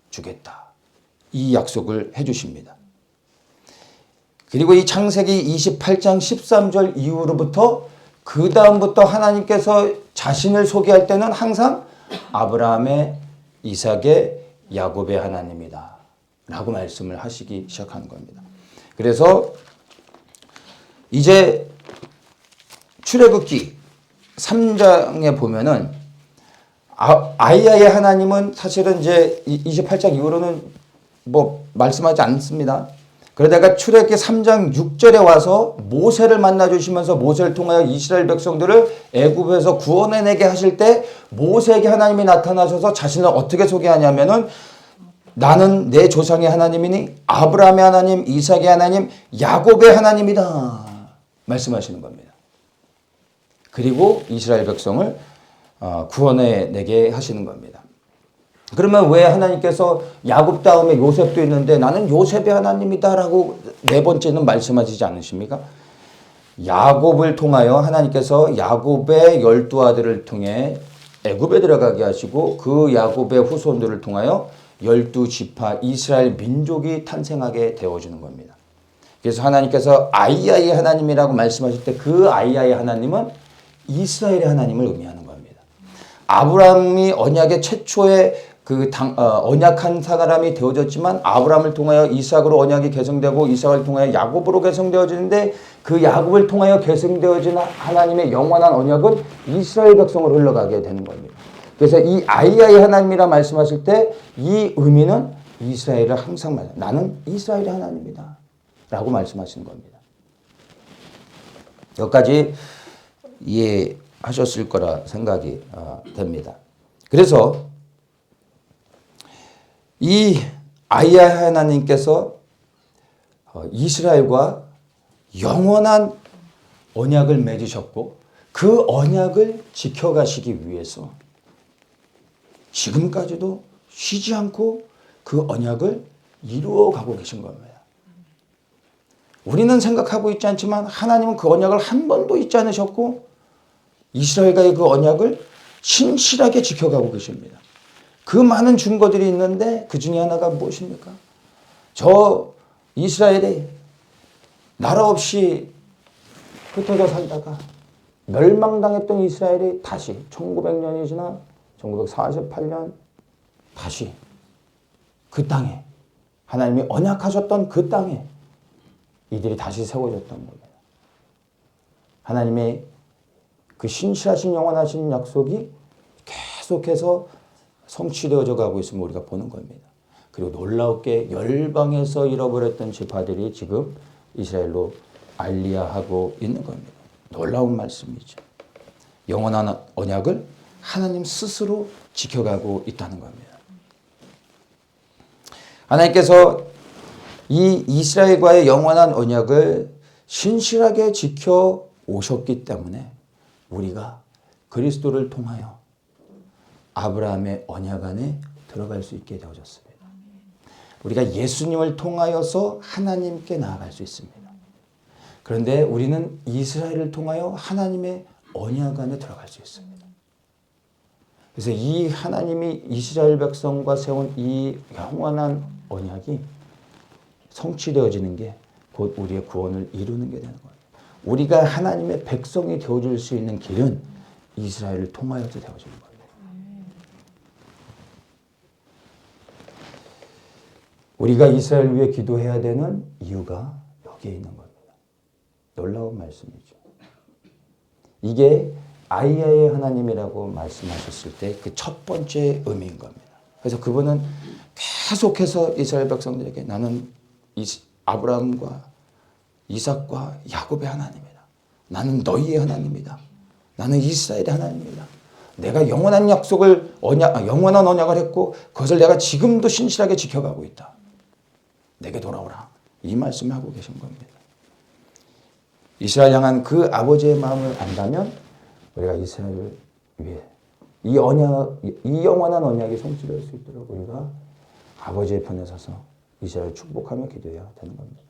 주겠다. 이 약속을 해 주십니다. 그리고 이 창세기 28장 13절 이후로부터 그 다음부터 하나님께서 자신을 소개할 때는 항상 아브라함의, 이삭의, 야곱의 하나님이다 라고 말씀을 하시기 시작하는 겁니다. 그래서 이제 출애굽기 3장에 보면은 아이야의 하나님은 사실은 이제 28장 이후로는 뭐 말씀하지 않습니다. 그러다가 출애굽기 3장 6절에 와서 모세를 만나 주시면서 모세를 통하여 이스라엘 백성들을 애굽에서 구원해내게 하실 때 모세에게 하나님이 나타나셔서 자신을 어떻게 소개하냐면은 나는 내 조상의 하나님이니 아브라함의 하나님, 이삭의 하나님, 야곱의 하나님이다 말씀하시는 겁니다. 그리고 이스라엘 백성을 구원해내게 하시는 겁니다. 그러면 왜 하나님께서 야곱 다음에 요셉도 있는데 나는 요셉의 하나님이다라고 네 번째는 말씀하시지 않으십니까? 야곱을 통하여 하나님께서 야곱의 12아들을 통해 애굽에 들어가게 하시고 그 야곱의 후손들을 통하여 12지파 이스라엘 민족이 탄생하게 되어주는 겁니다. 그래서 하나님께서 아이야의 하나님이라고 말씀하실 때 그 아이야의 하나님은 이스라엘의 하나님을 의미하는 겁니다. 아브라함이 언약의 최초의 언약한 사람이 되어졌지만 아브라함을 통하여 이삭으로 언약이 개성되고 이삭을 통하여 야곱으로 개성되어지는데 그 야곱을 통하여 개성되어진 하나님의 영원한 언약은 이스라엘 백성으로 흘러가게 되는 겁니다. 그래서 이 아이야의 하나님이라 말씀하실 때 이 의미는 이스라엘을 항상 말해요. 나는 이스라엘의 하나님이다 라고 말씀하시는 겁니다. 여기까지 이해하셨을 거라 생각이 됩니다. 그래서 이 아이야 하나님께서 이스라엘과 영원한 언약을 맺으셨고 그 언약을 지켜가시기 위해서 지금까지도 쉬지 않고 그 언약을 이루어가고 계신 겁니다. 우리는 생각하고 있지 않지만 하나님은 그 언약을 한 번도 잊지 않으셨고 이스라엘과의 그 언약을 신실하게 지켜가고 계십니다. 그 많은 증거들이 있는데 그 중에 하나가 무엇입니까? 저 이스라엘이 나라 없이 흩어져 살다가 멸망당했던 이스라엘이 다시 1900년이 지나 1948년 다시 그 땅에 하나님이 언약하셨던 그 땅에 이들이 다시 세워졌던 겁니다. 하나님의 그 신실하신 영원하신 약속이 계속해서 성취되어져 가고 있음을 우리가 보는 겁니다. 그리고 놀랍게 열방에서 잃어버렸던 지파들이 지금 이스라엘로 알리야하고 있는 겁니다. 놀라운 말씀이죠. 영원한 언약을 하나님 스스로 지켜가고 있다는 겁니다. 하나님께서 이 이스라엘과의 영원한 언약을 신실하게 지켜 오셨기 때문에 우리가 그리스도를 통하여 아브라함의 언약 안에 들어갈 수 있게 되어졌습니다. 우리가 예수님을 통하여서 하나님께 나아갈 수 있습니다. 그런데 우리는 이스라엘을 통하여 하나님의 언약 안에 들어갈 수 있습니다. 그래서 이 하나님이 이스라엘 백성과 세운 이 영원한 언약이 성취되어지는 게 곧 우리의 구원을 이루는 게 되는 거예요. 우리가 하나님의 백성이 되어줄 수 있는 길은 이스라엘을 통하여서 되어지는 거예요. 우리가 이스라엘 위해 기도해야 되는 이유가 여기에 있는 겁니다. 놀라운 말씀이죠. 이게 아이야의 하나님이라고 말씀하셨을 때 그 첫 번째 의미인 겁니다. 그래서 그분은 계속해서 이스라엘 백성들에게 나는 아브라함과 이삭과 야곱의 하나님이다. 나는 너희의 하나님이다. 나는 이스라엘의 하나님이다. 내가 영원한 약속을 영원한 언약을 했고 그것을 내가 지금도 신실하게 지켜가고 있다. 내게 돌아오라. 이 말씀을 하고 계신 겁니다. 이스라엘 향한 그 아버지의 마음을 안다면 우리가 이스라엘을 위해 이 영원한 언약이 성취될 수 있도록 우리가 아버지의 편에 서서 이스라엘을 축복하며 기도해야 되는 겁니다.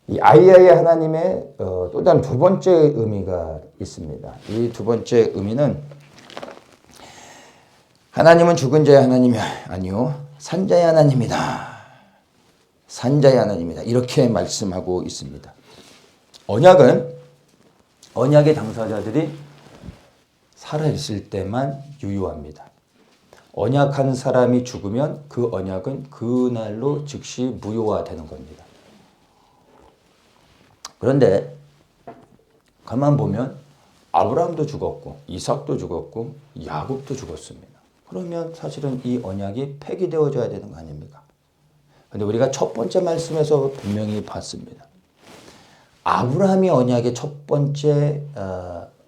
이 아이야의 하나님의 또 다른 두 번째 의미가 있습니다. 이 두 번째 의미는 하나님은 죽은 자의 하나님이 아니요 산자의 하나님이다. 산자의 하나님이다. 이렇게 말씀하고 있습니다. 언약의 당사자들이 살아있을 때만 유효합니다. 언약한 사람이 죽으면 그 언약은 그날로 즉시 무효화되는 겁니다. 그런데 가만 보면 아브라함도 죽었고 이삭도 죽었고 야곱도 죽었습니다. 그러면 사실은 이 언약이 폐기되어져야 되는 거 아닙니까? 그런데 우리가 첫 번째 말씀에서 분명히 봤습니다. 아브라함이 언약의 첫 번째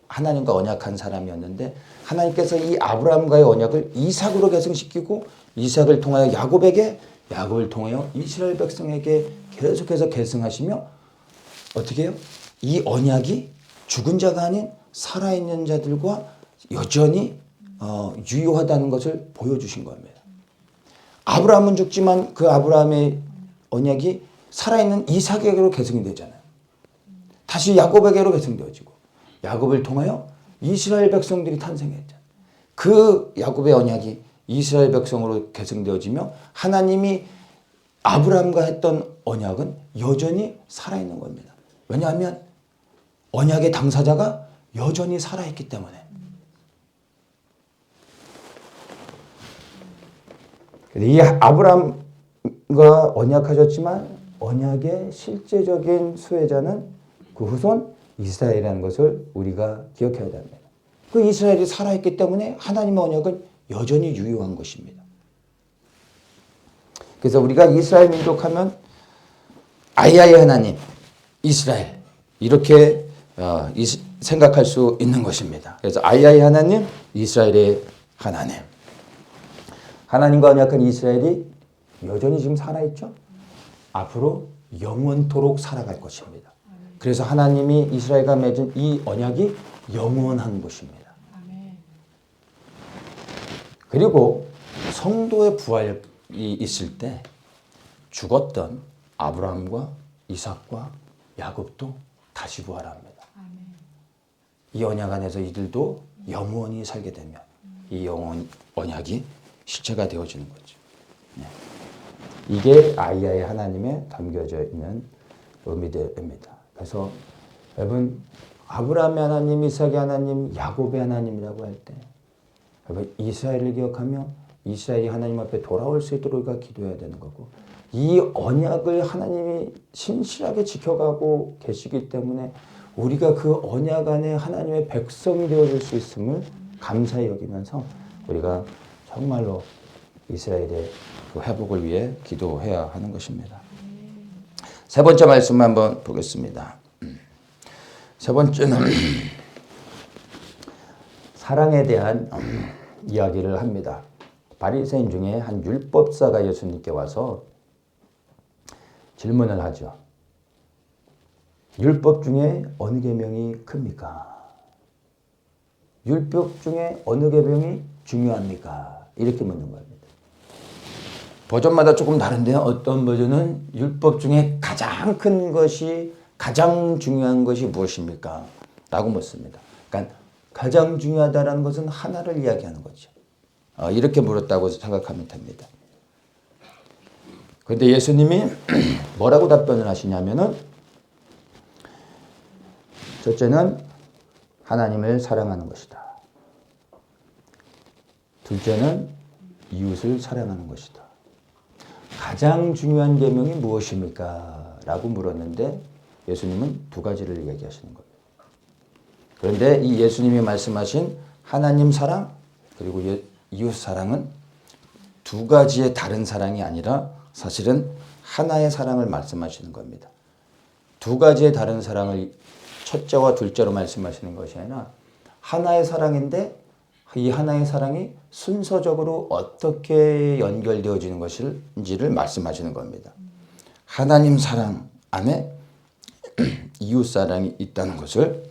하나님과 언약한 사람이었는데 하나님께서 이 아브라함과의 언약을 이삭으로 계승시키고 이삭을 통하여 야곱을 통하여 이스라엘 백성에게 계속해서 계승하시며 어떻게 해요? 이 언약이 죽은 자가 아닌 살아있는 자들과 여전히 유효하다는 것을 보여주신 겁니다. 아브라함은 죽지만 그 아브라함의 언약이 살아있는 이삭에게로 계승이 되잖아요. 다시 야곱에게로 계승되어지고 야곱을 통하여 이스라엘 백성들이 탄생했잖아요. 그 야곱의 언약이 이스라엘 백성으로 계승되어지며 하나님이 아브라함과 했던 언약은 여전히 살아있는 겁니다. 왜냐하면 언약의 당사자가 여전히 살아있기 때문에. 이 아브라함과 언약하셨지만 언약의 실제적인 수혜자는 그 후손 이스라엘이라는 것을 우리가 기억해야 됩니다. 그 이스라엘이 살아있기 때문에 하나님의 언약은 여전히 유효한 것입니다. 그래서 우리가 이스라엘 민족 하면 아이야의 하나님, 이스라엘 이렇게 생각할 수 있는 것입니다. 그래서 아이야의 하나님, 이스라엘의 하나님. 하나님과 언약한 이스라엘이 여전히 지금 살아있죠? 앞으로 영원토록 살아갈 것입니다. 그래서 하나님이 이스라엘과 맺은 이 언약이 영원한 것입니다. 그리고 성도의 부활이 있을 때 죽었던 아브라함과 이삭과 야곱도 다시 부활합니다. 이 언약 안에서 이들도 영원히 살게 되면 이 언약이 실체가 되어지는 거죠. 이게 아이야의 하나님에 담겨져 있는 의미들입니다. 그래서 여러분 아브라함의 하나님, 이삭의 하나님, 야곱의 하나님이라고 할 때 여러분 이스라엘을 기억하며 이스라엘이 하나님 앞에 돌아올 수 있도록 우리가 기도해야 되는 거고 이 언약을 하나님이 신실하게 지켜가고 계시기 때문에 우리가 그 언약 안에 하나님의 백성이 되어줄 수 있음을 감사히 여기면서 우리가 정말로 이스라엘의 그 회복을 위해 기도해야 하는 것입니다. 세 번째 말씀 한번 보겠습니다. 세 번째는 사랑에 대한 이야기를 합니다. 바리새인 중에 한 율법사가 예수님께 와서 질문을 하죠. 율법 중에 어느 계명이 큽니까? 율법 중에 어느 계명이 중요합니까? 이렇게 묻는 겁니다. 버전마다 조금 다른데요. 어떤 버전은 율법 중에 가장 큰 것이 가장 중요한 것이 무엇입니까? 라고 묻습니다. 그러니까 가장 중요하다는 것은 하나를 이야기하는 거죠. 이렇게 물었다고 생각하면 됩니다. 그런데 예수님이 뭐라고 답변을 하시냐면은 첫째는 하나님을 사랑하는 것이다. 둘째는 이웃을 사랑하는 것이다. 가장 중요한 계명이 무엇입니까? 라고 물었는데 예수님은 두 가지를 얘기하시는 겁니다. 그런데 이 예수님이 말씀하신 하나님 사랑 그리고 이웃 사랑은 두 가지의 다른 사랑이 아니라 사실은 하나의 사랑을 말씀하시는 겁니다. 두 가지의 다른 사랑을 첫째와 둘째로 말씀하시는 것이 아니라 하나의 사랑인데 이 하나의 사랑이 순서적으로 어떻게 연결되어지는 것인지를 말씀하시는 겁니다. 하나님 사랑 안에 이웃 사랑이 있다는 것을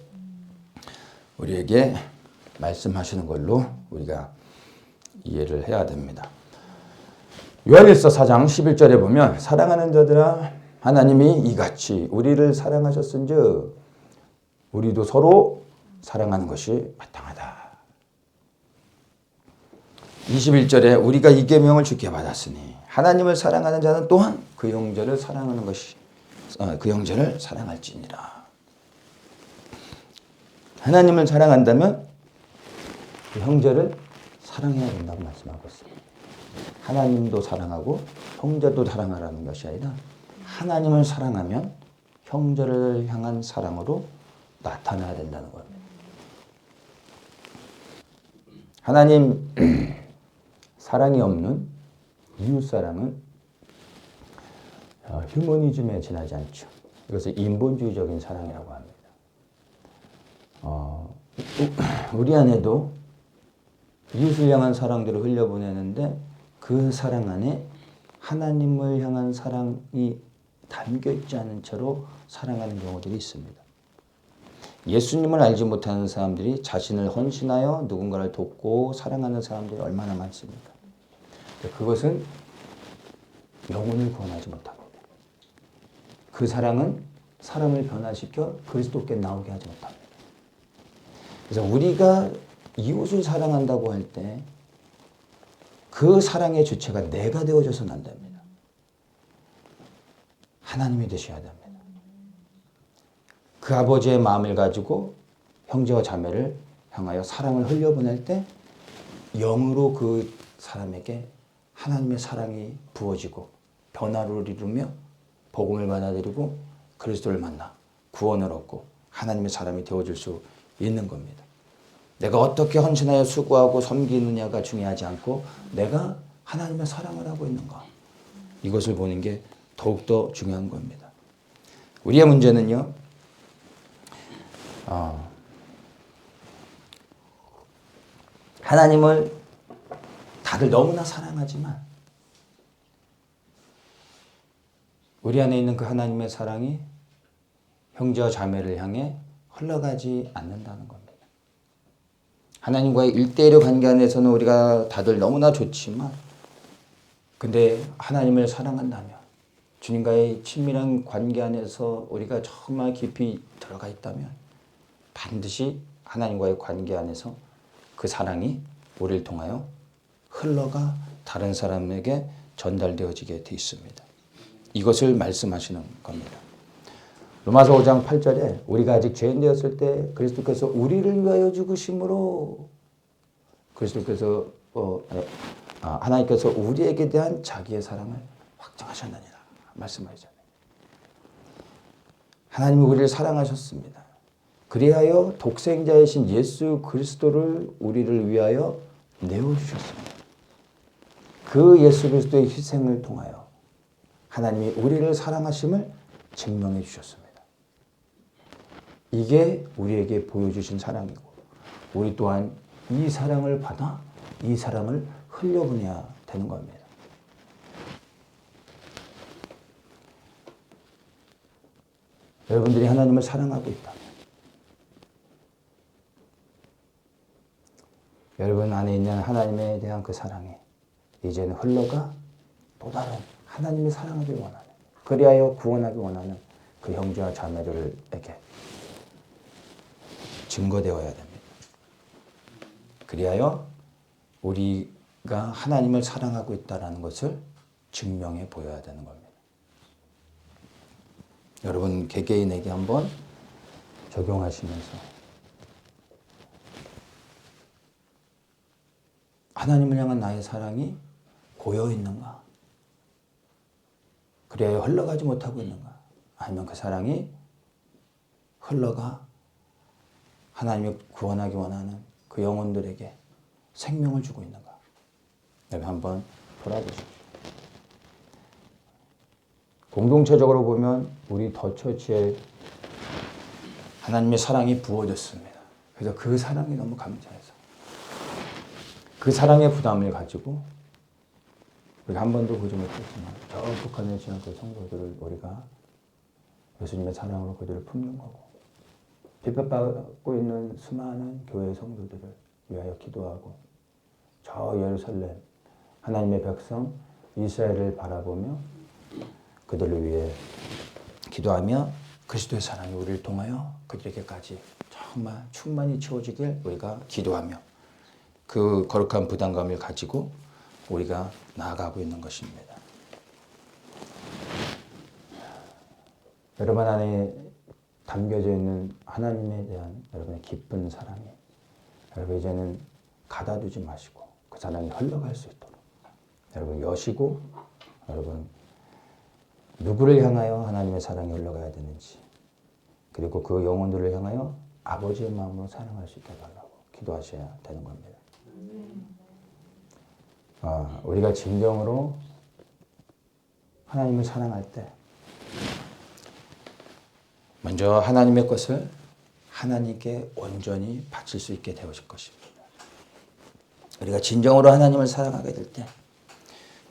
우리에게 말씀하시는 걸로 우리가 이해를 해야 됩니다. 요한일서 4장 11절에 보면 사랑하는 자들아 하나님이 이같이 우리를 사랑하셨은즉 우리도 서로 사랑하는 것이 마땅하다. 21절에 우리가 이 계명을 주께 받았으니 하나님을 사랑하는 자는 또한 그 형제를 사랑하는 것이 그 형제를 사랑할지니라. 하나님을 사랑한다면 그 형제를 사랑해야 된다고 말씀하고 있습니다. 하나님도 사랑하고 형제도 사랑하라는 것이 아니라 하나님을 사랑하면 형제를 향한 사랑으로 나타나야 된다는 겁니다. 하나님 사랑이 없는 이웃사랑은 휴머니즘에 지나지 않죠. 이것을 인본주의적인 사랑이라고 합니다. 우리 안에도 이웃을 향한 사랑들을 흘려보내는데 그 사랑 안에 하나님을 향한 사랑이 담겨있지 않은 채로 사랑하는 경우들이 있습니다. 예수님을 알지 못하는 사람들이 자신을 헌신하여 누군가를 돕고 사랑하는 사람들이 얼마나 많습니까? 그것은 영혼을 구원하지 못합니다. 그 사랑은 사람을 변화시켜 그리스도께 나오게 하지 못합니다. 그래서 우리가 이웃을 사랑한다고 할 때 그 사랑의 주체가 내가 되어져서는 안 됩니다. 하나님이 되셔야 됩니다. 그 아버지의 마음을 가지고 형제와 자매를 향하여 사랑을 흘려보낼 때 영으로 그 사람에게 하나님의 사랑이 부어지고 변화를 이루며 복음을 받아들이고 그리스도를 만나 구원을 얻고 하나님의 사람이 되어줄 수 있는 겁니다. 내가 어떻게 헌신하여 수고하고 섬기느냐가 중요하지 않고 내가 하나님의 사랑을 하고 있는가, 이것을 보는 게 더욱더 중요한 겁니다. 우리의 문제는요, 하나님을 다들 너무나 사랑하지만 우리 안에 있는 그 하나님의 사랑이 형제와 자매를 향해 흘러가지 않는다는 겁니다. 하나님과의 1대1의 관계 안에서는 우리가 다들 너무나 좋지만 근데 하나님을 사랑한다면 주님과의 친밀한 관계 안에서 우리가 정말 깊이 들어가 있다면 반드시 하나님과의 관계 안에서 그 사랑이 우리를 통하여 흘러가 다른 사람에게 전달되어지게 되어 있습니다. 이것을 말씀하시는 겁니다. 로마서 5장 8절에 우리가 아직 죄인 되었을 때 그리스도께서 우리를 위하여 죽으심으로 그리스도께서 하나님께서 우리에게 대한 자기의 사랑을 확증하셨느니라 말씀하시잖아요. 하나님이 우리를 사랑하셨습니다. 그리하여 독생자이신 예수 그리스도를 우리를 위하여 내어주셨습니다. 그 예수 그리스도의 희생을 통하여 하나님이 우리를 사랑하심을 증명해 주셨습니다. 이게 우리에게 보여주신 사랑이고 우리 또한 이 사랑을 받아 이 사랑을 흘려보내야 되는 겁니다. 여러분들이 하나님을 사랑하고 있다면 여러분 안에 있는 하나님에 대한 그 사랑이 이제는 흘러가 또 다른 하나님이 사랑하길 원하는, 그리하여 구원하기 원하는 그 형제와 자매들에게 증거되어야 됩니다. 그리하여 우리가 하나님을 사랑하고 있다는 것을 증명해 보여야 되는 겁니다. 여러분 개개인에게 한번 적용하시면서 하나님을 향한 나의 사랑이 고여 있는가? 그래야 흘러가지 못하고 있는가? 아니면 그 사랑이 흘러가 하나님이 구원하기 원하는 그 영혼들에게 생명을 주고 있는가? 여러분 한번 돌아보십시오. 공동체적으로 보면 우리 더 처치에 하나님의 사랑이 부어졌습니다. 그래서 그 사랑이 너무 감사해서 그 사랑의 부담을 가지고 우리가 한 번도 보지 못했지만 저 북한에 지난 그 성도들을 우리가 예수님의 사랑으로 그들을 품는 거고, 비판받고 있는 수많은 교회 성도들을 위하여 기도하고, 저 예루살렘 하나님의 백성 이스라엘을 바라보며 그들을 위해 기도하며 그리스도의 사랑이 우리를 통하여 그들에게까지 정말 충만히 채워지길 우리가 기도하며 그 거룩한 부담감을 가지고 우리가 나아가고 있는 것입니다. 여러분 안에 담겨져 있는 하나님에 대한 여러분의 기쁜 사랑이, 여러분 이제는 가다두지 마시고 그 사랑이 흘러갈 수 있도록 여러분 여시고, 여러분 누구를 향하여 하나님의 사랑이 흘러가야 되는지, 그리고 그 영혼들을 향하여 아버지의 마음으로 사랑할 수 있게 해달라고 기도하셔야 되는 겁니다. 우리가 진정으로 하나님을 사랑할 때 먼저 하나님의 것을 하나님께 온전히 바칠 수 있게 되어질 것입니다. 우리가 진정으로 하나님을 사랑하게 될 때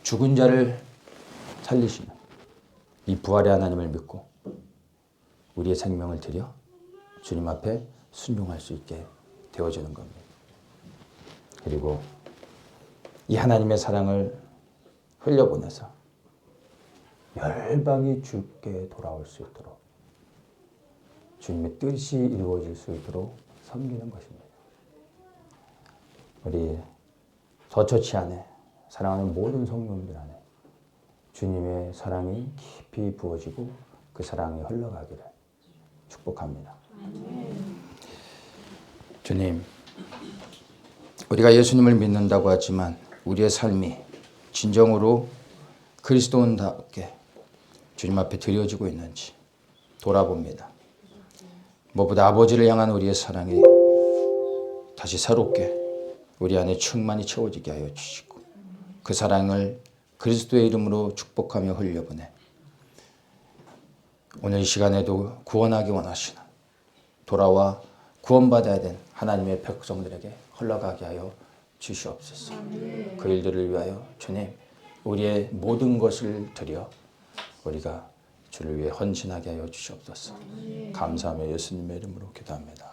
죽은 자를 살리시는 이 부활의 하나님을 믿고 우리의 생명을 드려 주님 앞에 순종할 수 있게 되어지는 겁니다. 그리고 이 하나님의 사랑을 흘려보내서 열방이 주께 돌아올 수 있도록, 주님의 뜻이 이루어질 수 있도록 섬기는 것입니다. 우리 서처치 안에 사랑하는 모든 성도님들 안에 주님의 사랑이 깊이 부어지고 그 사랑이 흘러가기를 축복합니다. 주님, 우리가 예수님을 믿는다고 하지만 우리의 삶이 진정으로 그리스도인답게 주님 앞에 드려지고 있는지 돌아봅니다. 무엇보다 아버지를 향한 우리의 사랑이 다시 새롭게 우리 안에 충만히 채워지게 하여 주시고, 그 사랑을 그리스도의 이름으로 축복하며 흘려보내 오늘 이 시간에도 구원하기 원하시는, 돌아와 구원받아야 된 하나님의 백성들에게 흘러가게 하여 주시옵소서. 그 일들을 위하여 주님, 우리의 모든 것을 드려 우리가 주를 위해 헌신하게 하여 주시옵소서. 감사하며 예수님의 이름으로 기도합니다.